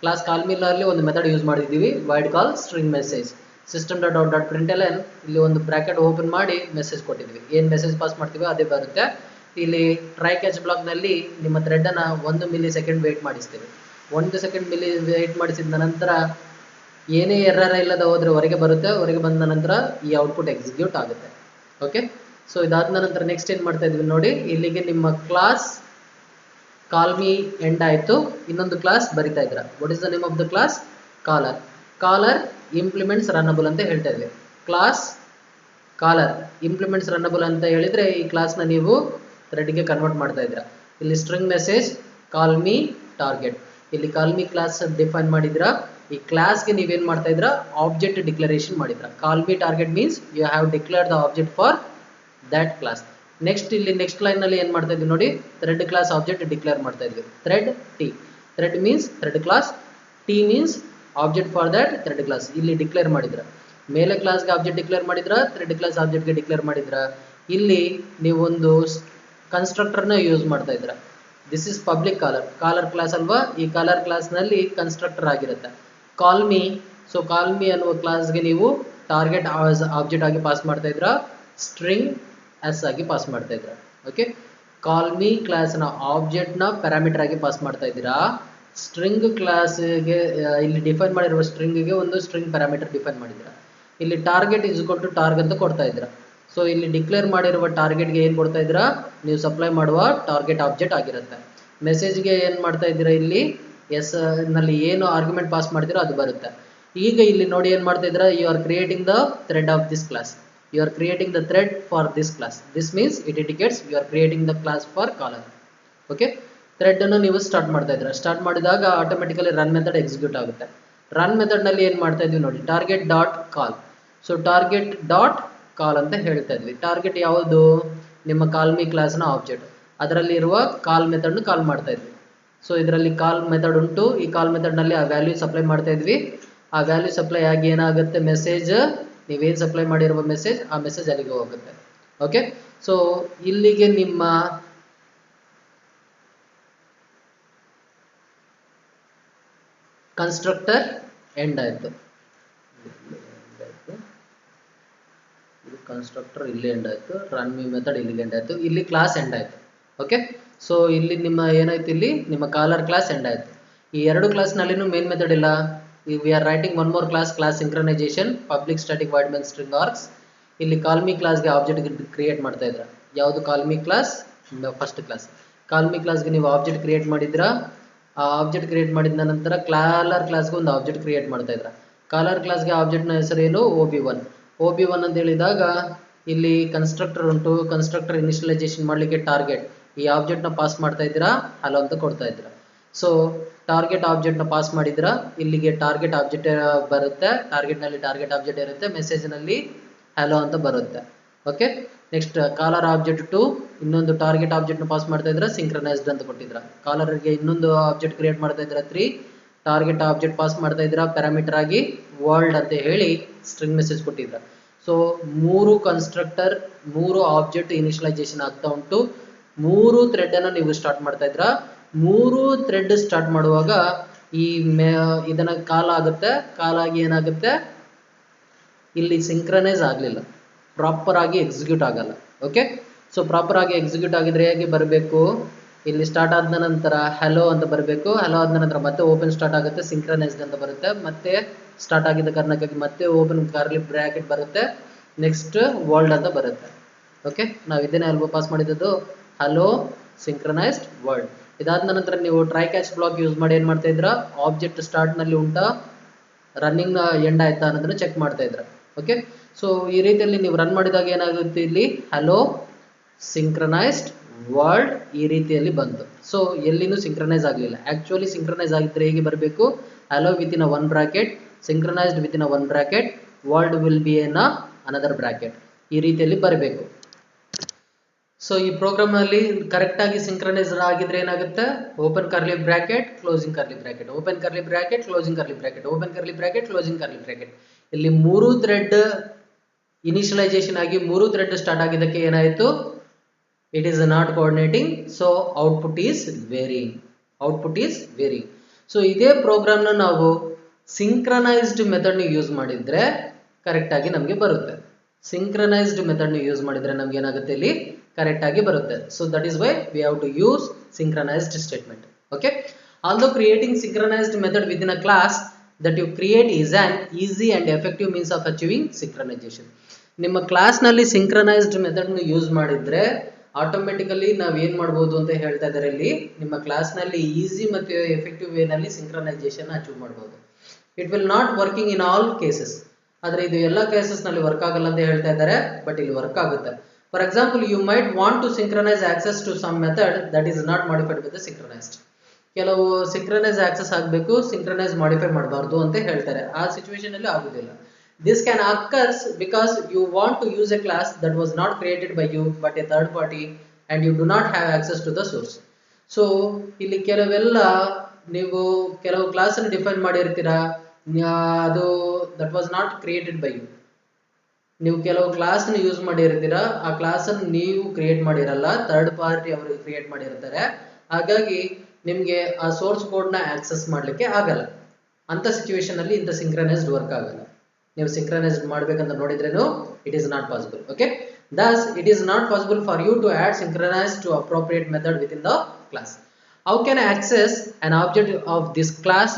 class ಕಾಲ್ಮಿನಲ್ಲಿ ಒಂದು ಮೆಥಡ್ ಯೂಸ್ ಮಾಡಿದ್ದೀವಿ, void call string message. System dot out dot println ಇಲ್ಲಿ ಒಂದು ಬ್ರ್ಯಾಕೆಟ್ ಓಪನ್ ಮಾಡಿ ಮೆಸೇಜ್ ಕೊಟ್ಟಿದ್ವಿ. ಏನು ಮೆಸೇಜ್ ಪಾಸ್ ಮಾಡ್ತೀವಿ ಅದೇ ಬರುತ್ತೆ. ಇಲ್ಲಿ ಟ್ರೈ ಕ್ಯಾಚ್ ಬ್ಲಾಕ್ನಲ್ಲಿ ನಿಮ್ಮ ಥ್ರೆಡನ್ನು 1 ಮಿಲಿ ಸೆಕೆಂಡ್ ವೇಟ್ ಮಾಡಿಸ್ತೀವಿ. 1 ಸೆಕೆಂಡ್ ಮಿಲಿ ವೇಟ್ ಮಾಡಿಸಿದ ನಂತರ ಏನೇ ಎರರ್ ಇಲ್ಲದ ಹೋದರೆ ಹೊರಗೆ ಬರುತ್ತೆ. ಹೊರಗೆ ಬಂದ ನಂತರ ಈ ಔಟ್ಪುಟ್ ಎಕ್ಸಿಕ್ಯೂಟ್ ಆಗುತ್ತೆ. ಓಕೆ, ಸೊ ಇದಾದ ನಂತರ ನೆಕ್ಸ್ಟ್ ಏನು ಮಾಡ್ತಾ ಇದ್ವಿ ನೋಡಿ, ಇಲ್ಲಿಗೆ ನಿಮ್ಮ ಕ್ಲಾಸ್ ಕಾಲ್ಮಿ ಎಂಡ್ ಆಯಿತು. ಇನ್ನೊಂದು ಕ್ಲಾಸ್ ಬರಿತಾ ಇದ್ರ. What is the name of the class? Caller. Caller implements runnable ಅಂತ ಹೇಳ್ತಾ ಇದ್ವಿ. ಕ್ಲಾಸ್ ಕಾಲರ್ ಇಂಪ್ಲಿಮೆಂಟ್ಸ್ ರನ್ನಬಲ್ ಅಂತ ಹೇಳಿದರೆ ಈ ಕ್ಲಾಸ್ನ ನೀವು ಥ್ರೆಡ್ಗೆ ಕನ್ವರ್ಟ್ ಮಾಡ್ತಾ ಇದ್ರ. ಇಲ್ಲಿ ಸ್ಟ್ರಿಂಗ್ ಮೆಸೇಜ್ ಕಾಲ್ಮಿ ಟಾರ್ಗೆಟ್. ಇಲ್ಲಿ ಕಾಲ್ಮಿ ಕ್ಲಾಸ್ ಡಿಫೈನ್ ಮಾಡಿದ್ರ. ಈ ಕ್ಲಾಸ್ಗೆ ನೀವೇನು ಮಾಡ್ತಾ ಇದ್ರ, ಆಬ್ಜೆಕ್ಟ್ ಡಿಕ್ಲರೇಷನ್ ಮಾಡಿದ್ರ. Call me target means you have declared the object for that class. Next ಇಲ್ಲಿ ನೆಕ್ಸ್ಟ್ ಲೈನಲ್ಲಿ ಏನು ಮಾಡ್ತಾ ಇದ್ವಿ ನೋಡಿ, ಥ್ರೆಡ್ ಕ್ಲಾಸ್ ಆಬ್ಜೆಕ್ಟ್ ಡಿಕ್ಲೇರ್ ಮಾಡ್ತಾ ಇದ್ವಿ. Thread T. Thread means thread class, T means object for that thread class. ಇಲ್ಲಿ ಡಿಕ್ಲೇರ್ ಮಾಡಿದ್ರ. ಮೇಲೆ ಕ್ಲಾಸ್ಗೆ ಆಬ್ಜೆಕ್ಟ್ ಡಿಕ್ಲೇರ್ ಮಾಡಿದ್ರ, ಥ್ರೆಡ್ ಕ್ಲಾಸ್ ಆಬ್ಜೆಕ್ಟ್ಗೆ ಡಿಕ್ಲೇರ್ ಮಾಡಿದ್ರ. ಇಲ್ಲಿ ನೀವೊಂದು ಕನ್ಸ್ಟ್ರಕ್ಟರ್ನ ಯೂಸ್ ಮಾಡ್ತಾ ಇದ್ರ. This is public caller. Caller class ಅಲ್ವಾ, ಈ ಕಾಲರ್ ಕ್ಲಾಸ್ನಲ್ಲಿ ಕನ್ಸ್ಟ್ರಕ್ಟರ್ ಆಗಿರುತ್ತೆ. ಕಾಲ್ಮಿ. ಸೊ ಕಾಲ್ಮಿ ಅನ್ನುವ ಕ್ಲಾಸ್ಗೆ ನೀವು ಟಾರ್ಗೆಟ್ ಆಬ್ಜೆಕ್ಟ್ ಆಗಿ ಪಾಸ್ ಮಾಡ್ತಾ ಇದ್ರ, ಸ್ಟ್ರಿಂಗ್ ಎಸ್ ಆಗಿ ಪಾಸ್ ಮಾಡ್ತಾ ಇದ್ರ. ಓಕೆ, ಕಾಲ್ಮಿ ಕ್ಲಾಸ್ನ ಆಬ್ಜೆಕ್ಟ್ನ ಪ್ಯಾರಾಮೀಟರ್ ಆಗಿ ಪಾಸ್ ಮಾಡ್ತಾ ಇದ್ದೀರಾ. ಸ್ಟ್ರಿಂಗ್ ಕ್ಲಾಸ್ಗೆ ಇಲ್ಲಿ ಡಿಫೈನ್ ಮಾಡಿರುವ ಸ್ಟ್ರಿಂಗ್ಗೆ ಒಂದು ಸ್ಟ್ರಿಂಗ್ ಪ್ಯಾರಾಮೀಟರ್ ಡಿಫೈನ್ ಮಾಡಿದ್ದೀರಾ. ಇಲ್ಲಿ ಟಾರ್ಗೆಟ್ ಇಸ್ ಈಕ್ವಲ್ ಟು ಟಾರ್ಗ್ ಅಂತ ಕೊಡ್ತಾ ಇದ್ದೀರಾ. ಸೊ ಇಲ್ಲಿ ಡಿಕ್ಲೇರ್ ಮಾಡಿರುವ ಟಾರ್ಗೆಟ್ಗೆ ಏನು ಕೊಡ್ತಾ ಇದ್ದೀರಾ, ನೀವು ಸಪ್ಲೈ ಮಾಡುವ ಟಾರ್ಗೆಟ್ ಆಬ್ಜೆಕ್ಟ್ ಆಗಿರುತ್ತೆ. ಮೆಸೇಜ್ಗೆ ಏನು ಮಾಡ್ತಾ ಇದ್ದೀರಾ, ಇಲ್ಲಿ ಎಸ್ ನಲ್ಲಿ ಏನು ಆರ್ಗ್ಯುಮೆಂಟ್ ಪಾಸ್ ಮಾಡ್ತೀರೋ ಅದು ಬರುತ್ತೆ. ಈಗ ಇಲ್ಲಿ ನೋಡಿ ಏನು ಮಾಡ್ತಾ ಇದ್ದೀರಾ, you are creating the thread of this class. You are creating the thread for this class. This means it indicates you are creating the class for caller. Okay, thread ಅನ್ನು ನೀವು ಸ್ಟಾರ್ಟ್ ಮಾಡ್ತಾ ಇದ್ದೀರಾ. ಸ್ಟಾರ್ಟ್ ಮಾಡಿದಾಗ automatically run method execute ಆಗುತ್ತೆ. Run ಮೆಥಡ್ನಲ್ಲಿ ಏನು ಮಾಡ್ತಾ ಇದ್ವಿ ನೋಡಿ, ಟಾರ್ಗೆಟ್ ಡಾಟ್ ಕಾಲ್. ಸೊ ಟಾರ್ಗೆಟ್ ಡಾಟ್ ಕಾಲ್ ಅಂತ ಹೇಳ್ತಾ ಇದ್ವಿ. ಟಾರ್ಗೆಟ್ ಯಾವುದು, ನಿಮ್ಮ ಕಾಲ್ಮಿ ಕ್ಲಾಸ್ನ ಆಬ್ಜೆಕ್ಟ್. ಅದರಲ್ಲಿ ಇರುವ ಕಾಲ್ ಮೆಥಡ್ನ ಕಾಲ್ ಮಾಡ್ತಾ ಇದ್ವಿ. ಸೊ ಇದರಲ್ಲಿ ಕಾಲ್ ಮೆಥಡ್ ಉಂಟು. ಈ ಕಾಲ್ ಮೆಥಡ್ನಲ್ಲಿ ಆ ವ್ಯಾಲ್ಯೂ ಸಪ್ಲೈ ಮಾಡ್ತಾ ಇದ್ವಿ. ಆ ವ್ಯಾಲ್ಯೂ ಸಪ್ಲೈ ಆಗಿ ಏನಾಗುತ್ತೆ, ಮೆಸೇಜ್ ನೀವೇನು ಸಪ್ಲೈ ಮಾಡಿರುವ ಮೆಸೇಜ್ ಆ ಮೆಸೇಜ್ ಅಲ್ಲಿಗೆ ಹೋಗುತ್ತೆ. ಓಕೆ, ಸೊ ಇಲ್ಲಿಗೆ ನಿಮ್ಮ ಕನ್ಸ್ಟ್ರಕ್ಟರ್ ಎಂಡ್ ಆಯಿತು. ಇದು ಕನ್ಸ್ಟ್ರಕ್ಟರ್ ಇಲ್ಲಿ ಎಂಡ್ ಆಯಿತು. ರನ್ ಮಿ ಮೆಥಡ್ ಇಲ್ಲಿಗೆ ಎಂಡ್ ಆಯಿತು. ಇಲ್ಲಿ ಕ್ಲಾಸ್ ಎಂಡ್ ಆಯಿತು. ಓಕೆ, ಸೊ ಇಲ್ಲಿ ನಿಮ್ಮ ಏನಾಯ್ತು, ಇಲ್ಲಿ ನಿಮ್ಮ ಕಾಲರ್ ಕ್ಲಾಸ್ ಎಂಡ್ ಆಯಿತು. ಈ ಎರಡು ಕ್ಲಾಸ್ನಲ್ಲಿನೂ ಮೇನ್ ಮೆಥಡ್ ಇಲ್ಲ. we are writing one more class synchronization, public static void main string args. ಇಲ್ಲಿ ಕಾಲ್ಮಿ ಕ್ಲಾಸ್ಗೆ ಆಬ್ಜೆಕ್ಟ್ ಕ್ರಿಯೇಟ್ ಮಾಡ್ತಾ ಇದ್ರ. ಯಾವುದು call me class, first class. Call ಮಿ ಕ್ಲಾಸ್ಗೆ ನೀವು ಆಬ್ಜೆಕ್ಟ್ ಕ್ರಿಯೇಟ್ ಮಾಡಿದ್ರಾ, ಆ ಆಬ್ಜೆಕ್ಟ್ ಕ್ರಿಯೇಟ್ ಮಾಡಿದ ನಂತರ ಕಾಲರ್ ಕ್ಲಾಸ್ಗೆ ಒಂದು ಆಬ್ಜೆಕ್ಟ್ ಕ್ರಿಯೇಟ್ ಮಾಡ್ತಾ ಇದ್ರ. ಕಾಲರ್ ಕ್ಲಾಸ್ಗೆ ಆಬ್ಜೆಕ್ಟ್ನ ಹೆಸರೇನು OB1. OB1 ಅಂತ ಹೇಳಿದಾಗ ಇಲ್ಲಿ ಕನ್ಸ್ಟ್ರಕ್ಟರ್ ಉಂಟು, ಕನ್ಸ್ಟ್ರಕ್ಟರ್ ಇನಿಷಿಯಲೈಸೇಷನ್ ಮಾಡಲಿಕ್ಕೆ ಟಾರ್ಗೆಟ್ ಈ ಆಬ್ಜೆಕ್ಟ್ನ ಪಾಸ್ ಮಾಡ್ತಾ ಇದ್ದೀರಾ, ಹಲೋ ಅಂತ ಕೊಡ್ತಾ ಇದ್ದೀರಾ. ಸೊ ಟಾರ್ಗೆಟ್ ಆಬ್ಜೆಕ್ಟ್ನ ಪಾಸ್ ಮಾಡಿದ್ರ, ಇಲ್ಲಿಗೆ ಟಾರ್ಗೆಟ್ ಆಬ್ಜೆಕ್ಟ್ ಬರುತ್ತೆ, ಟಾರ್ಗೆಟ್ನಲ್ಲಿ ಟಾರ್ಗೆಟ್ ಆಬ್ಜೆಕ್ಟ್ ಇರುತ್ತೆ, ಮೆಸೇಜ್ನಲ್ಲಿ ಹಲೋ ಅಂತ ಬರುತ್ತೆ. Okay, next caller object to ಇನ್ನೊಂದು ಟಾರ್ಗೆಟ್ ಆಬ್ಜೆಕ್ಟ್ನ ಪಾಸ್ ಮಾಡ್ತಾ ಇದ್ರೆ ಸಿಂಕ್ರನೈಸ್ಡ್ ಅಂತ ಕೊಟ್ಟಿದ್ರ. ಕಾಲರ್ಗೆ ಇನ್ನೊಂದು ಆಬ್ಜೆಕ್ಟ್ ಕ್ರಿಯೇಟ್ ಮಾಡ್ತಾ ಇದ್ರ 3, ಟಾರ್ಗೆಟ್ ಆಬ್ಜೆಕ್ಟ್ ಪಾಸ್ ಮಾಡ್ತಾ ಇದ್ರ ಪ್ಯಾರಾಮೀಟರ್ ಆಗಿ ವರ್ಲ್ಡ್ ಅಂತ ಹೇಳಿ ಸ್ಟ್ರಿಂಗ್ ಮೆಸೇಜ್ ಕೊಟ್ಟಿದ್ರ. ಸೊ 3 ಕನ್ಸ್ಟ್ರಕ್ಟರ್ 3 ಆಬ್ಜೆಕ್ಟ್ ಇನಿಷಿಯಲೈಸೇಷನ್ ಆಗ್ತಾ ಉಂಟು. 3 ಥ್ರೆಡ್ ಅನ್ನು ನೀವು ಸ್ಟಾರ್ಟ್ ಮಾಡ್ತಾ ಇದ್ರ. 3 ಥ್ರೆಡ್ ಸ್ಟಾರ್ಟ್ ಮಾಡುವಾಗ ಈ ಇದನ್ನ ಕಾಲ್ ಆಗುತ್ತೆ, ಕಾಲ್ ಆಗಿ ಏನಾಗುತ್ತೆ, ಇಲ್ಲಿ ಸಿಂಕ್ರನೈಸ್ ಆಗಲಿಲ್ಲ, ಪ್ರಾಪರ್ ಆಗಿ ಎಕ್ಸಿಕ್ಯೂಟ್ ಆಗಲ್ಲ. ಓಕೆ, ಸೊ ಪ್ರಾಪರ್ ಆಗಿ ಎಕ್ಸಿಕ್ಯೂಟ್ ಆಗಿದ್ರೆ ಹೇಗೆ ಬರಬೇಕು, ಇಲ್ಲಿ ಸ್ಟಾರ್ಟ್ ಆದ ನಂತರ ಹಲೋ ಅಂತ ಬರಬೇಕು, ಹಲೋ ಆದ ನಂತರ ಮತ್ತೆ ಓಪನ್ ಸ್ಟಾರ್ಟ್ ಆಗುತ್ತೆ, ಸಿಂಕ್ರನೈಸ್ಡ್ ಅಂತ ಬರುತ್ತೆ, ಮತ್ತೆ ಸ್ಟಾರ್ಟ್ ಆಗಿದ್ದ ಕಾರಣಕ್ಕಾಗಿ ಮತ್ತೆ ಓಪನ್ ಕರ್ಲಿ ಬ್ರಾಕೆಟ್ ಬರುತ್ತೆ, ನೆಕ್ಸ್ಟ್ ವರ್ಲ್ಡ್ ಅಂತ ಬರುತ್ತೆ. ಓಕೆ, ನಾವು ಇದನ್ನೇ ಅಲ್ವಾ ಪಾಸ್ ಮಾಡಿದ್ದು, ಹಲೋ ಸಿಂಕ್ರನೈಸ್ಡ್ ವರ್ಲ್ಡ್. ಇದಾದ ನಂತರ ನೀವು ಟ್ರೈ ಕ್ಯಾಚ್ ಬ್ಲಾಕ್ ಯೂಸ್ ಮಾಡಿ ಏನು ಮಾಡ್ತಾ ಇದ್ರ, ಆಬ್ಜೆಕ್ಟ್ ಸ್ಟಾರ್ಟ್ ನಲ್ಲಿ ಉಂಟಾ, ರನ್ನಿಂಗ್ ಎಂಡ್ ಆಯ್ತಾ ಅನ್ನೋದನ್ನ ಚೆಕ್ ಮಾಡ್ತಾ ಇದ್ರ. ಓಕೆ, ಸೊ ಈ ರೀತಿಯಲ್ಲಿ ನೀವು ರನ್ ಮಾಡಿದಾಗ ಏನಾಗುತ್ತೆ, ಇಲ್ಲಿ ಹಲೋ ಸಿಂಕ್ರನೈಸ್ಡ್ ವರ್ಲ್ಡ್ ಈ ರೀತಿಯಲ್ಲಿ ಬಂತು. ಸೊ ಎಲ್ಲಿನೂ ಸಿಂಕ್ರನೈಸ್ ಆಗಲಿಲ್ಲ. ಆಕ್ಚುಲಿ ಸಿಂಕ್ರನೈಸ್ ಆಗಿದ್ರೆ ಹೇಗೆ ಬರಬೇಕು, hello within 1 bracket, synchronized within 1 bracket, world will be in another bracket, ಈ ರೀತಿಯಲ್ಲಿ ಬರಬೇಕು. ಸೊ ಈ ಪ್ರೋಗ್ರಾಮ್ ಅಲ್ಲಿ ಕರೆಕ್ಟ್ ಆಗಿ ಸಿಂಕ್ರನೈಸ್ ಆಗಿದ್ರೆ ಏನಾಗುತ್ತೆ, open curly bracket, closing curly bracket, open curly bracket, closing curly bracket, open curly bracket, closing curly bracket. ಇಲ್ಲಿ 3 thread initialisation ಆಗಿ 3 ಥ್ರೆಡ್ ಸ್ಟಾರ್ಟ್ ಆಗಿದ್ದಕ್ಕೆ ಏನಾಯಿತು, it is not coordinating, so output is varying, output is varying. So ಇದೇ ಪ್ರೋಗ್ರಾಮ್ನ ನಾವು ಸಿಂಕ್ರನೈಸ್ಡ್ ಮೆಥಡ್ನ use ಮಾಡಿದ್ರೆ correct ಆಗಿ ನಮಗೆ ಬರುತ್ತೆ. ಸಿಂಕ್ರನೈಸ್ಡ್ ಮೆಥಡ್ನ ಯೂಸ್ ಮಾಡಿದ್ರೆ ನಮ್ಗೆ ಏನಾಗುತ್ತೆ, ಇಲ್ಲಿ ಕರೆಕ್ಟ್ ಆಗಿ ಬರುತ್ತೆ. So that is why we have to use synchronized statement. Okay, although creating synchronized method within a class that you create is an easy and effective means of achieving synchronization. ನಿಮ್ಮ class ನಲ್ಲಿ ಸಿಂಕ್ರನೈಸ್ಡ್ method use ಮಾಡಿದ್ರೆ automatically ನಾವು ಏನ್ ಮಾಡಬಹುದು ಅಂತ ಹೇಳ್ತಾ ಇದ್ದಾರೆ. ಇಲ್ಲಿ ನಿಮ್ಮ ಕ್ಲಾಸ್ ನಲ್ಲಿ ಈಸಿ ಮತ್ತು ಎಫೆಕ್ಟಿವ್ ವೇ ನಲ್ಲಿ ಸಿಂಕ್ರನೈಸೇಷನ್ ಅಚೀವ್ ಮಾಡಬಹುದು. It will not working in all cases, ಆದ್ರೆ ಇದು ಎಲ್ಲ ಕೇಸಸ್ ನಲ್ಲಿ ವರ್ಕ್ ಆಗಲ್ಲ ಅಂತ ಹೇಳ್ತಾ ಇದ್ದಾರೆ, ಬಟ್ ಇಲ್ಲಿ ವರ್ಕ್ ಆಗುತ್ತೆ. For example, you might want to synchronize access to some method that is not modified with the synchronized. ಕೆಲವು ಸಿಂಕ್ರನೈಸ್ ಆಕ್ಸೆಸ್ ಆಗಬೇಕು, ಸಿಂಕ್ರನೈಸ್ ಮಾಡಿಫೈ ಮಾಡಬಾರ್ದು ಅಂತ ಹೇಳ್ತಾರೆ. ಆ ಸಿಚುವೇಶನ್ ಅಲ್ಲಿ ಆಗುದಿಲ್ಲ. This can occurs because you want to use a class that was not created by you but a third party and you do not have access to the source. So ಇಲ್ಲಿ ಕೆಲವೆಲ್ಲ ನೀವು ಕೆಲವು class ಅನ್ನು define ಮಾಡಿರ್ತೀರಾ, ಅದು that was not created by you. ನೀವು ಕೆಲವು class ಅನ್ನು ಯೂಸ್ ಮಾಡಿರ್ತೀರಾ, ಆ ಕ್ಲಾಸ್ ಅನ್ನು ನೀವು ಕ್ರಿಯೇಟ್ ಮಾಡಿರಲ್ಲ, ಥರ್ಡ್ ಪಾರ್ಟಿ ಅವರು ಕ್ರಿಯೇಟ್ ಮಾಡಿರ್ತಾರೆ. ಹಾಗಾಗಿ ನಿಮ್ಗೆ ಆ ಸೋರ್ಸ್ ಕೋಡ್ ನ ಆಕ್ಸೆಸ್ ಮಾಡ್ಲಿಕ್ಕೆ ಆಗಲ್ಲ. ಅಂತ ಸಿಚುವೇಶನ್ ಅಲ್ಲಿ ಇಂಥ ಸಿಂಕ್ರನೈಸ್ಡ್ ವರ್ಕ್ ಆಗಲ್ಲ. ನೀವು ಸಿಂಕ್ರನೈಸ್ಡ್ ಮಾಡ್ಬೇಕಂತ ನೋಡಿದ್ರೇನು it is not possible. Okay, thus it is not possible for you to add synchronize to appropriate method within the class. How can I access an object of this class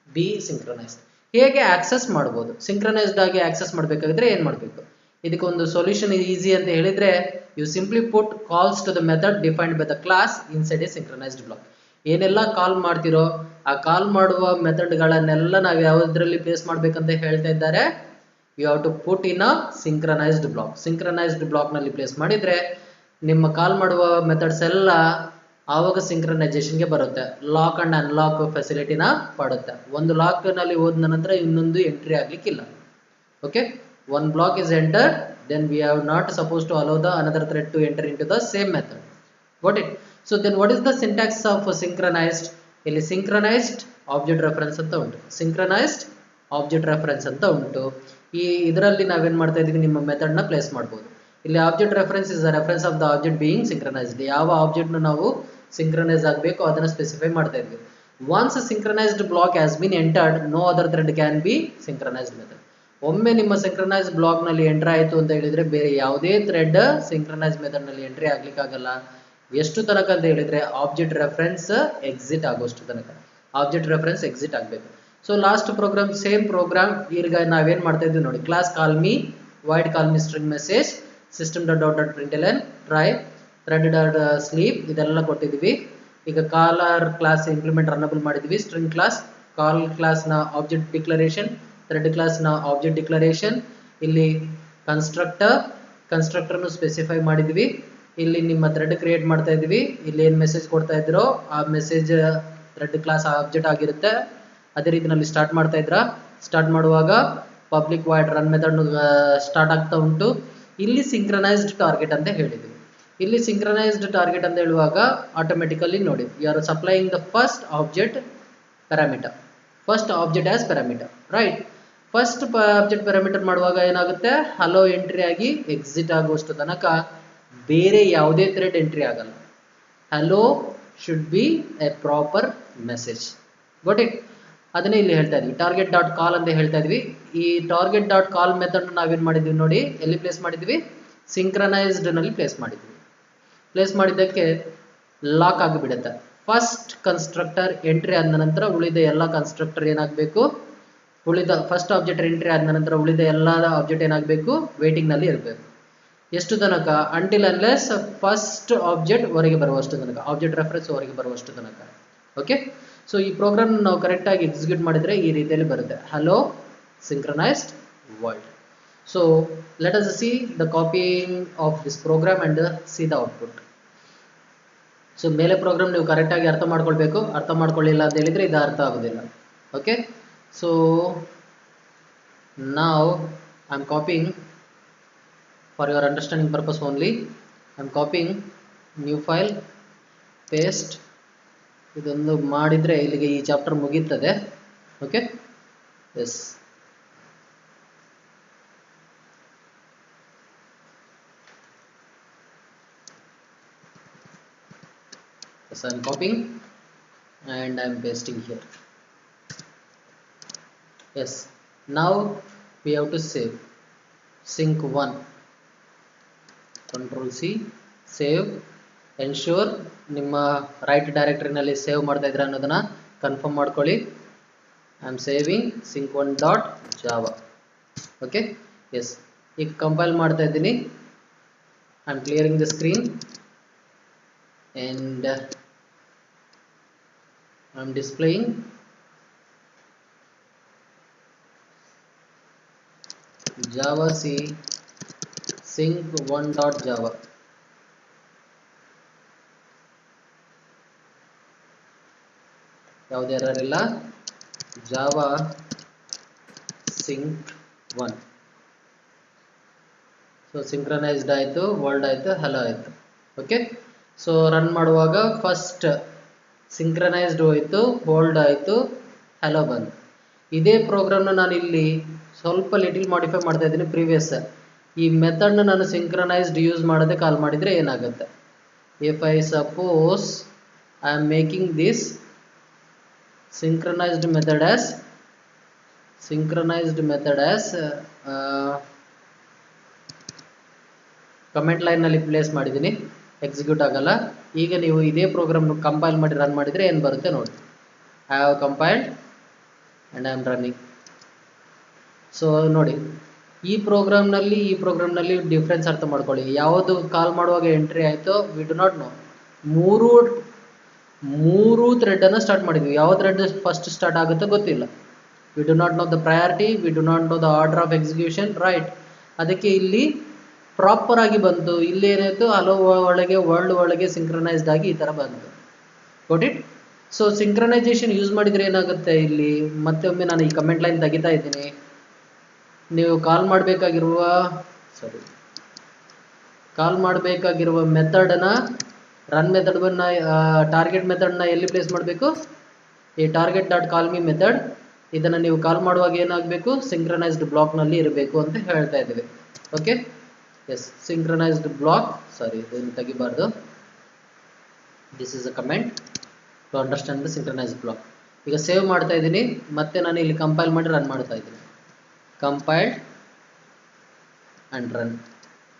be synchronized? ಹೇಗೆ access ಮಾಡಬಹುದು? ಸಿಂಕ್ರನೈಸ್ಡ್ ಆಗಿ access ಮಾಡಬೇಕಾದ್ರೆ ಏನ್ ಮಾಡಬೇಕು? ಇದಕ್ಕೊಂದು solution easy ಅಂತ ಹೇಳಿದ್ರೆ, you simply put calls to the method defined by the class inside a synchronized block. ಏನೆಲ್ಲ ಕಾಲ್ ಮಾಡ್ತಿರೋ ಆ ಕಾಲ್ ಮಾಡುವ ಮೆಥಡ್ಗಳನ್ನೆಲ್ಲ ನಾವು ಯಾವುದರಲ್ಲಿ ಪ್ಲೇಸ್ ಮಾಡ್ಬೇಕಂತ ಹೇಳ್ತಾ ಇದ್ದಾರೆ. You have to put in a synchronized block. Synchronized block ನಲ್ಲಿ ಪ್ಲೇಸ್ ಮಾಡಿದ್ರೆ ನಿಮ್ಮ ಕಾಲ್ ಮಾಡುವ ಮೆಥಡ್ಸ್ ಎಲ್ಲ ಆವಾಗ ಸಿಂಕ್ರನೈಸೇಷನ್ಗೆ ಬರುತ್ತೆ. ಲಾಕ್ ಅಂಡ್ ಅನ್ಲಾಕ್ ಫೆಸಿಲಿಟಿನ ಪಡುತ್ತೆ. ಒಂದು ಲಾಕ್ ನಲ್ಲಿ ಹೋದ ನಂತರ ಇನ್ನೊಂದು ಎಂಟ್ರಿ ಆಗ್ಲಿಕ್ಕಿಲ್ಲ. Okay, one block is entered, then we are not supposed to allow the another thread to enter into the same method. Got it? So then what is the syntax of synchronized? ಇಲ್ಲಿ synchronized object reference ಅಂತ ಉಂಟು, synchronized object reference ಅಂತ ಉಂಟು. ಈ ಇದರಲ್ಲಿ ನಾವೇನ್ ಮಾಡ್ತಾ ಇದೀವಿ, ನಿಮ್ಮ ಮೆಥಡ್ ನ ಪ್ಲೇಸ್ ಮಾಡಬಹುದು. ಇಲ್ಲಿ object reference is the reference of the object being synchronized. ಯಾವ ಆಬ್ಜೆಕ್ಟ್ ನ ನಾವು ಸಿಂಕ್ರನೈಸ್ ಆಗಬೇಕು ಅದನ್ನ ಸ್ಪೆಸಿಫೈ ಮಾಡ್ತಾ ಇದ್ವಿ. Once synchronized block has been entered, no other thread can be synchronized method. ಒಮ್ಮೆ ನಿಮ್ಮ ಸಿಂಕ್ರನೈಸ್ ಬ್ಲಾಕ್ ನಲ್ಲಿ ಎಂಟ್ರಿ ಆಯಿತು ಅಂತ ಹೇಳಿದ್ರೆ ಬೇರೆ ಯಾವುದೇ ಥ್ರೆಡ್ ಸಿಂಕ್ರನೈಸ್ ಮೆಥಡ್ ನಲ್ಲಿ ಎಂಟ್ರಿ ಆಗ್ಲಿಕ್ಕೆ ಆಗಲ್ಲ. ಎಷ್ಟು ತನಕ ಅಂತ ಹೇಳಿದ್ರೆ ಆಬ್ಜೆಕ್ಟ್ ರೆಫರೆನ್ಸ್ ಎಕ್ಸಿಟ್ ಆಗೋಷ್ಟು ತನಕ ಆಬ್ಜೆಕ್ಟ್ ರೆಫರೆನ್ಸ್ ಎಕ್ಸಿಟ್ ಆಗಬೇಕು. So last program same program. ಈಗ ನಾವೇನ್ ಮಾಡ್ತಾ ಇದ್ವಿ ನೋಡಿ, class call me, void call me string message, system dot out dot println try. Thread dot sleep ಇದೆಲ್ಲ ಕೊಟ್ಟಿದ್ದೀವಿ. ಈಗ ಕಾಲರ್ ಕ್ಲಾಸ್ ಇಂಪ್ಲಿಮೆಂಟ್ ರನ್ನಬಲ್ ಮಾಡಿದ್ವಿ. ಸ್ಟ್ರಿಂಗ್ ಕ್ಲಾಸ್, ಕಾಲ್ ಕ್ಲಾಸ್ನ ಆಬ್ಜೆಕ್ಟ್ ಡಿಕ್ಲರೇಷನ್, ಥ್ರೆಡ್ ಕ್ಲಾಸ್ನ ಆಬ್ಜೆಕ್ಟ್ ಡಿಕ್ಲರೇಷನ್, ಇಲ್ಲಿ ಕನ್ಸ್ಟ್ರಕ್ಟರ್ನು ಸ್ಪೆಸಿಫೈ ಮಾಡಿದ್ವಿ. ಇಲ್ಲಿ ನಿಮ್ಮ ಥ್ರೆಡ್ ಕ್ರಿಯೇಟ್ ಮಾಡ್ತಾ ಇದ್ವಿ. ಇಲ್ಲಿ ಏನು ಮೆಸೇಜ್ ಕೊಡ್ತಾ ಇದ್ರೋ ಆ ಮೆಸೇಜ್ ಥ್ರೆಡ್ ಕ್ಲಾಸ್ ಆಬ್ಜೆಕ್ಟ್ ಆಗಿರುತ್ತೆ. ಅದೇ ರೀತಿನಲ್ಲಿ ಸ್ಟಾರ್ಟ್ ಮಾಡ್ತಾ ಇದ್ರ. ಸ್ಟಾರ್ಟ್ ಮಾಡುವಾಗ public void run method start ಆಗ್ತಾ ಉಂಟು. ಇಲ್ಲಿ ಸಿಂಕ್ರನೈಸ್ಡ್ ಟಾರ್ಗೆಟ್ ಅಂತ ಹೇಳಿದ್ವಿ. ಇಲ್ಲಿ ಸಿಂಕ್ರನೈಸ್ಡ್ ಟಾರ್ಗೆಟ್ ಅಂತ ಹೇಳುವಾಗ ಆಟೋಮೆಟಿಕಲಿ ನೋಡಿ, you are supplying the first object parameter, first object as parameter, right. First object parameter ಮಾಡುವಾಗ ಏನಾಗುತ್ತೆ, ಹಲೋ ಎಂಟ್ರಿ ಆಗಿ ಎಕ್ಸಿಟ್ ಆಗುವಷ್ಟು ತನಕ ಬೇರೆ ಯಾವುದೇ ಥ್ರೆಡ್ ಎಂಟ್ರಿ ಆಗಲ್ಲ. Hello should be A proper message. Got it? ಅದನ್ನೇ ಇಲ್ಲಿ ಹೇಳ್ತಾ ಇದ್ವಿ, ಟಾರ್ಗೆಟ್ ಡಾಟ್ ಕಾಲ್ ಅಂತ ಹೇಳ್ತಾ ಇದ್ವಿ. ಈ ಟಾರ್ಗೆಟ್ ಡಾಟ್ ಕಾಲ್ ಮೆಥಡ್ ನಾವೇನು ಮಾಡಿದ್ವಿ ನೋಡಿ, ಎಲ್ಲಿ ಪ್ಲೇಸ್ ಮಾಡಿದ್ವಿ, ಸಿಂಕ್ರನೈಸ್ಡ್ ನಲ್ಲಿ ಪ್ಲೇಸ್ ಮಾಡಿದ್ವಿ. ಪ್ಲೇಸ್ ಮಾಡಿದ್ದಕ್ಕೆ ಲಾಕ್ ಆಗಿಬಿಡುತ್ತೆ. ಫಸ್ಟ್ ಕನ್ಸ್ಟ್ರಕ್ಟರ್ ಎಂಟ್ರಿ ಆದ ನಂತರ ಉಳಿದ ಎಲ್ಲ ಕನ್ಸ್ಟ್ರಕ್ಟರ್ ಏನಾಗಬೇಕು, ಉಳಿದ ಫಸ್ಟ್ ಆಬ್ಜೆಕ್ಟ್ ಎಂಟ್ರಿ ಆದ ನಂತರ ಉಳಿದ ಎಲ್ಲ ಆಬ್ಜೆಕ್ಟ್ ಏನಾಗಬೇಕು, ವೇಟಿಂಗ್ ನಲ್ಲಿ ಇರಬೇಕು. ಎಷ್ಟು ತನಕ? ಅಂಟಿಲ್ ಅನ್ಲೆಸ್ ಫಸ್ಟ್ ಆಬ್ಜೆಕ್ಟ್ ಹೊರಗೆ ಬರುವಷ್ಟು ತನಕ, ಆಬ್ಜೆಕ್ಟ್ ರೆಫರೆನ್ಸ್ ಹೊರಗೆ ಬರುವಷ್ಟು ತನಕ. ಓಕೆ, ಸೊ ಈ ಪ್ರೋಗ್ರಾಮ್ ನಾವು ಕರೆಕ್ಟಾಗಿ ಎಕ್ಸಿಕ್ಯೂಟ್ ಮಾಡಿದ್ರೆ ಈ ರೀತಿಯಲ್ಲಿ ಬರುತ್ತೆ, hello synchronized world. So let us see the copying of this program and see the output. So ಮೇಲೆ ಪ್ರೋಗ್ರಾಮ್ ನೀವು ಕರೆಕ್ಟಾಗಿ ಅರ್ಥ ಮಾಡ್ಕೊಳ್ಬೇಕು. ಅರ್ಥ ಮಾಡ್ಕೊಳ್ಳಿಲ್ಲ ಅಂತ ಹೇಳಿದ್ರೆ ಇದು ಅರ್ಥ ಆಗೋದಿಲ್ಲ. ಓಕೆ, ಸೊ ನಾವು I am copying for your understanding purpose only. I am copying new file, paste. ಇದೊಂದು ಮಾಡಿದ್ರೆ ಇಲ್ಲಿಗೆ ಈ ಚಾಪ್ಟರ್ ಮುಗೀತದೆ. Okay, yes. Yes, I am copying and I am pasting here. Yes, now we have to save sync 1. Control C, save, ensure ನಿಮ್ಮ right ಡೈರೆಕ್ಟರಿನಲ್ಲಿ save ಮಾಡ್ತಾ ಇದ್ರೆ ಅನ್ನೋದನ್ನ ಕನ್ಫರ್ಮ್ ಮಾಡ್ಕೊಳ್ಳಿ. I am saving sync1.java. Okay, yes. ಈಗ compile ಮಾಡ್ತಾ ಇದ್ದೀನಿ. I am clearing the screen and I am displaying Java C sync1.java. ಯಾವುದೇ ಎರರ್ ಇಲ್ಲ. Java sync 1. ಸೊ ಸಿಂಕ್ರನೈಸ್ಡ್ ಆಯಿತು, ವರ್ಲ್ಡ್ ಆಯಿತು, ಹಲೋ ಆಯಿತು. ಓಕೆ, ಸೊ ರನ್ ಮಾಡುವಾಗ ಫಸ್ಟ್ ಸಿಂಕ್ರನೈಸ್ಡ್ ಹೋಯಿತು, ಹೋಲ್ಡ್ ಆಯಿತು, ಹಲೋ ಬಂತು. ಇದೇ ಪ್ರೋಗ್ರಾಮ್ನ ನಾನು ಇಲ್ಲಿ ಸ್ವಲ್ಪ ಲಿಟಿಲ್ ಮಾಡಿಫೈ ಮಾಡ್ತಾ ಇದ್ದೀನಿ. ಪ್ರೀವಿಯಸ್ ಈ ಮೆಥಡ್ನ ನಾನು ಸಿಂಕ್ರನೈಸ್ಡ್ ಯೂಸ್ ಮಾಡದೆ ಕಾಲ್ ಮಾಡಿದರೆ ಏನಾಗುತ್ತೆ, if I suppose I am making this synchronized method as comment line ನಲ್ಲಿ ಪ್ಲೇಸ್ ಮಾಡಿದ್ದೀನಿ, ಎಕ್ಸಿಕ್ಯೂಟ್ ಆಗಲ್ಲ. ಈಗ ನೀವು ಇದೇ ಪ್ರೋಗ್ರಾಮ್ ಕಂಪೈಲ್ ಮಾಡಿ ರನ್ ಮಾಡಿದ್ರೆ ಏನು ಬರುತ್ತೆ ನೋಡಿ. I have compiled and I am running. So ನೋಡಿ, ಈ ಪ್ರೋಗ್ರಾಮ್ನಲ್ಲಿ ಡಿಫ್ರೆನ್ಸ್ ಅರ್ಥ ಮಾಡ್ಕೊಳ್ಳಿ. ಯಾವುದು ಕಾಲ್ ಮಾಡುವಾಗ ಎಂಟ್ರಿ ಆಯಿತು, ವಿ ಡು ನಾಟ್ ನೋ. ಮೂರು ಥ್ರೆಡ್ ಅನ್ನು ಸ್ಟಾರ್ಟ್ ಮಾಡಿದ್ವಿ. ಯಾವ ಥ್ರೆಡ್ ಫಸ್ಟ್ ಸ್ಟಾರ್ಟ್ ಆಗುತ್ತೋ ಗೊತ್ತಿಲ್ಲ. We do not know the priority, we do not know the order of execution, right. ಅದಕ್ಕೆ ಇಲ್ಲಿ ಪ್ರಾಪರ್ ಆಗಿ ಬಂತು. ಇಲ್ಲಿ ಏನಾಯಿತು, ಹಲೋ ಒಳಗೆ ವರ್ಲ್ಡ್ ಒಳಗೆ ಸಿಂಕ್ರನೈಸ್ಡ್ ಆಗಿ ಈ ಥರ ಬಂತು. Got it? So synchronisation use ಮಾಡಿದರೆ ಏನಾಗುತ್ತೆ, ಇಲ್ಲಿ ಮತ್ತೊಮ್ಮೆ ನಾನು ಈ ಕಮೆಂಟ್ ಲೈನ್ ತೆಗಿತಾ ಇದ್ದೀನಿ. ನೀವು ಕಾಲ್ ಮಾಡಬೇಕಾಗಿರುವ ಮೆಥಡನ್ನ, ರನ್ ಮೆಥಡನ್ನ, ಟಾರ್ಗೆಟ್ ಮೆಥಡ್ನ ಎಲ್ಲಿ ಪ್ಲೇಸ್ ಮಾಡಬೇಕು, ಈ ಟಾರ್ಗೆಟ್ ಡಾಟ್ ಕಾಲ್ ಮಿ ಮೆಥಡ್. ಇದನ್ನು ನೀವು ಕಾಲ್ ಮಾಡುವಾಗ ಏನಾಗಬೇಕು, ಸಿಂಕ್ರನೈಸ್ಡ್ ಬ್ಲಾಕ್ನಲ್ಲಿ ಇರಬೇಕು ಅಂತ ಹೇಳ್ತಾ ಇದ್ದೀವಿ. Okay, yes. Synchronized block, sorry ಇದನ್ನು ತೆಗಿಬಾರ್ದು. This is a comment to understand the synchronized block. ಈಗ ಸೇವ್ ಮಾಡ್ತಾ ಇದ್ದೀನಿ, ಮತ್ತೆ ನಾನು ಇಲ್ಲಿ ಕಂಪೈಲ್ ಮಾಡಿ ರನ್ ಮಾಡ್ತಾ ಇದ್ದೀನಿ. ಕಂಪೈಲ್ಡ್ ಆ್ಯಂಡ್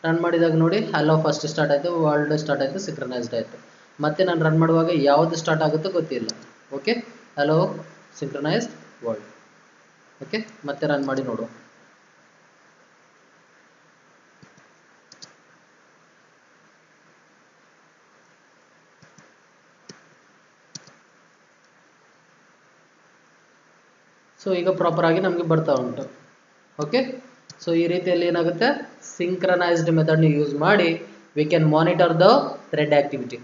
ರನ್ ಮಾಡಿದಾಗ ನೋಡಿ, ಹಲೋ ಫಸ್ಟ್ ಸ್ಟಾರ್ಟ್ ಆಯಿತು, ವರ್ಲ್ಡ್ ಸ್ಟಾರ್ಟ್ ಆಯಿತು, ಸಿಂಕ್ರನೈಸ್ಡ್ ಆಯಿತು. ಮತ್ತೆ ನಾನು ರನ್ ಮಾಡುವಾಗ ಯಾವುದು ಸ್ಟಾರ್ಟ್ ಆಗುತ್ತೋ ಗೊತ್ತಿಲ್ಲ. Okay, hello synchronized world. Okay, ಮತ್ತೆ ರನ್ ಮಾಡಿ ನೋಡುವ. ಸೊ ಈಗ ಪ್ರಾಪರ್ ಆಗಿ ನಮಗೆ ಬರ್ತಾ ಉಂಟು. ಓಕೆ, ಸೊ ಈ ರೀತಿಯಲ್ಲಿ ಏನಾಗುತ್ತೆ, ಸಿಂಕ್ರನೈಸ್ಡ್ ಮೆಥಡ್ ಯೂಸ್ ಮಾಡಿ we can monitor the thread activity.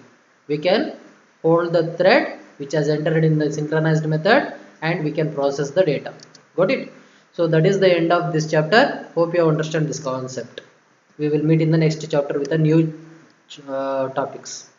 We can hold the thread which has entered in the synchronized method and we can process the data. Got it? So that is the end of this chapter. Hope you understand this concept. We will meet in the next chapter with a new topics.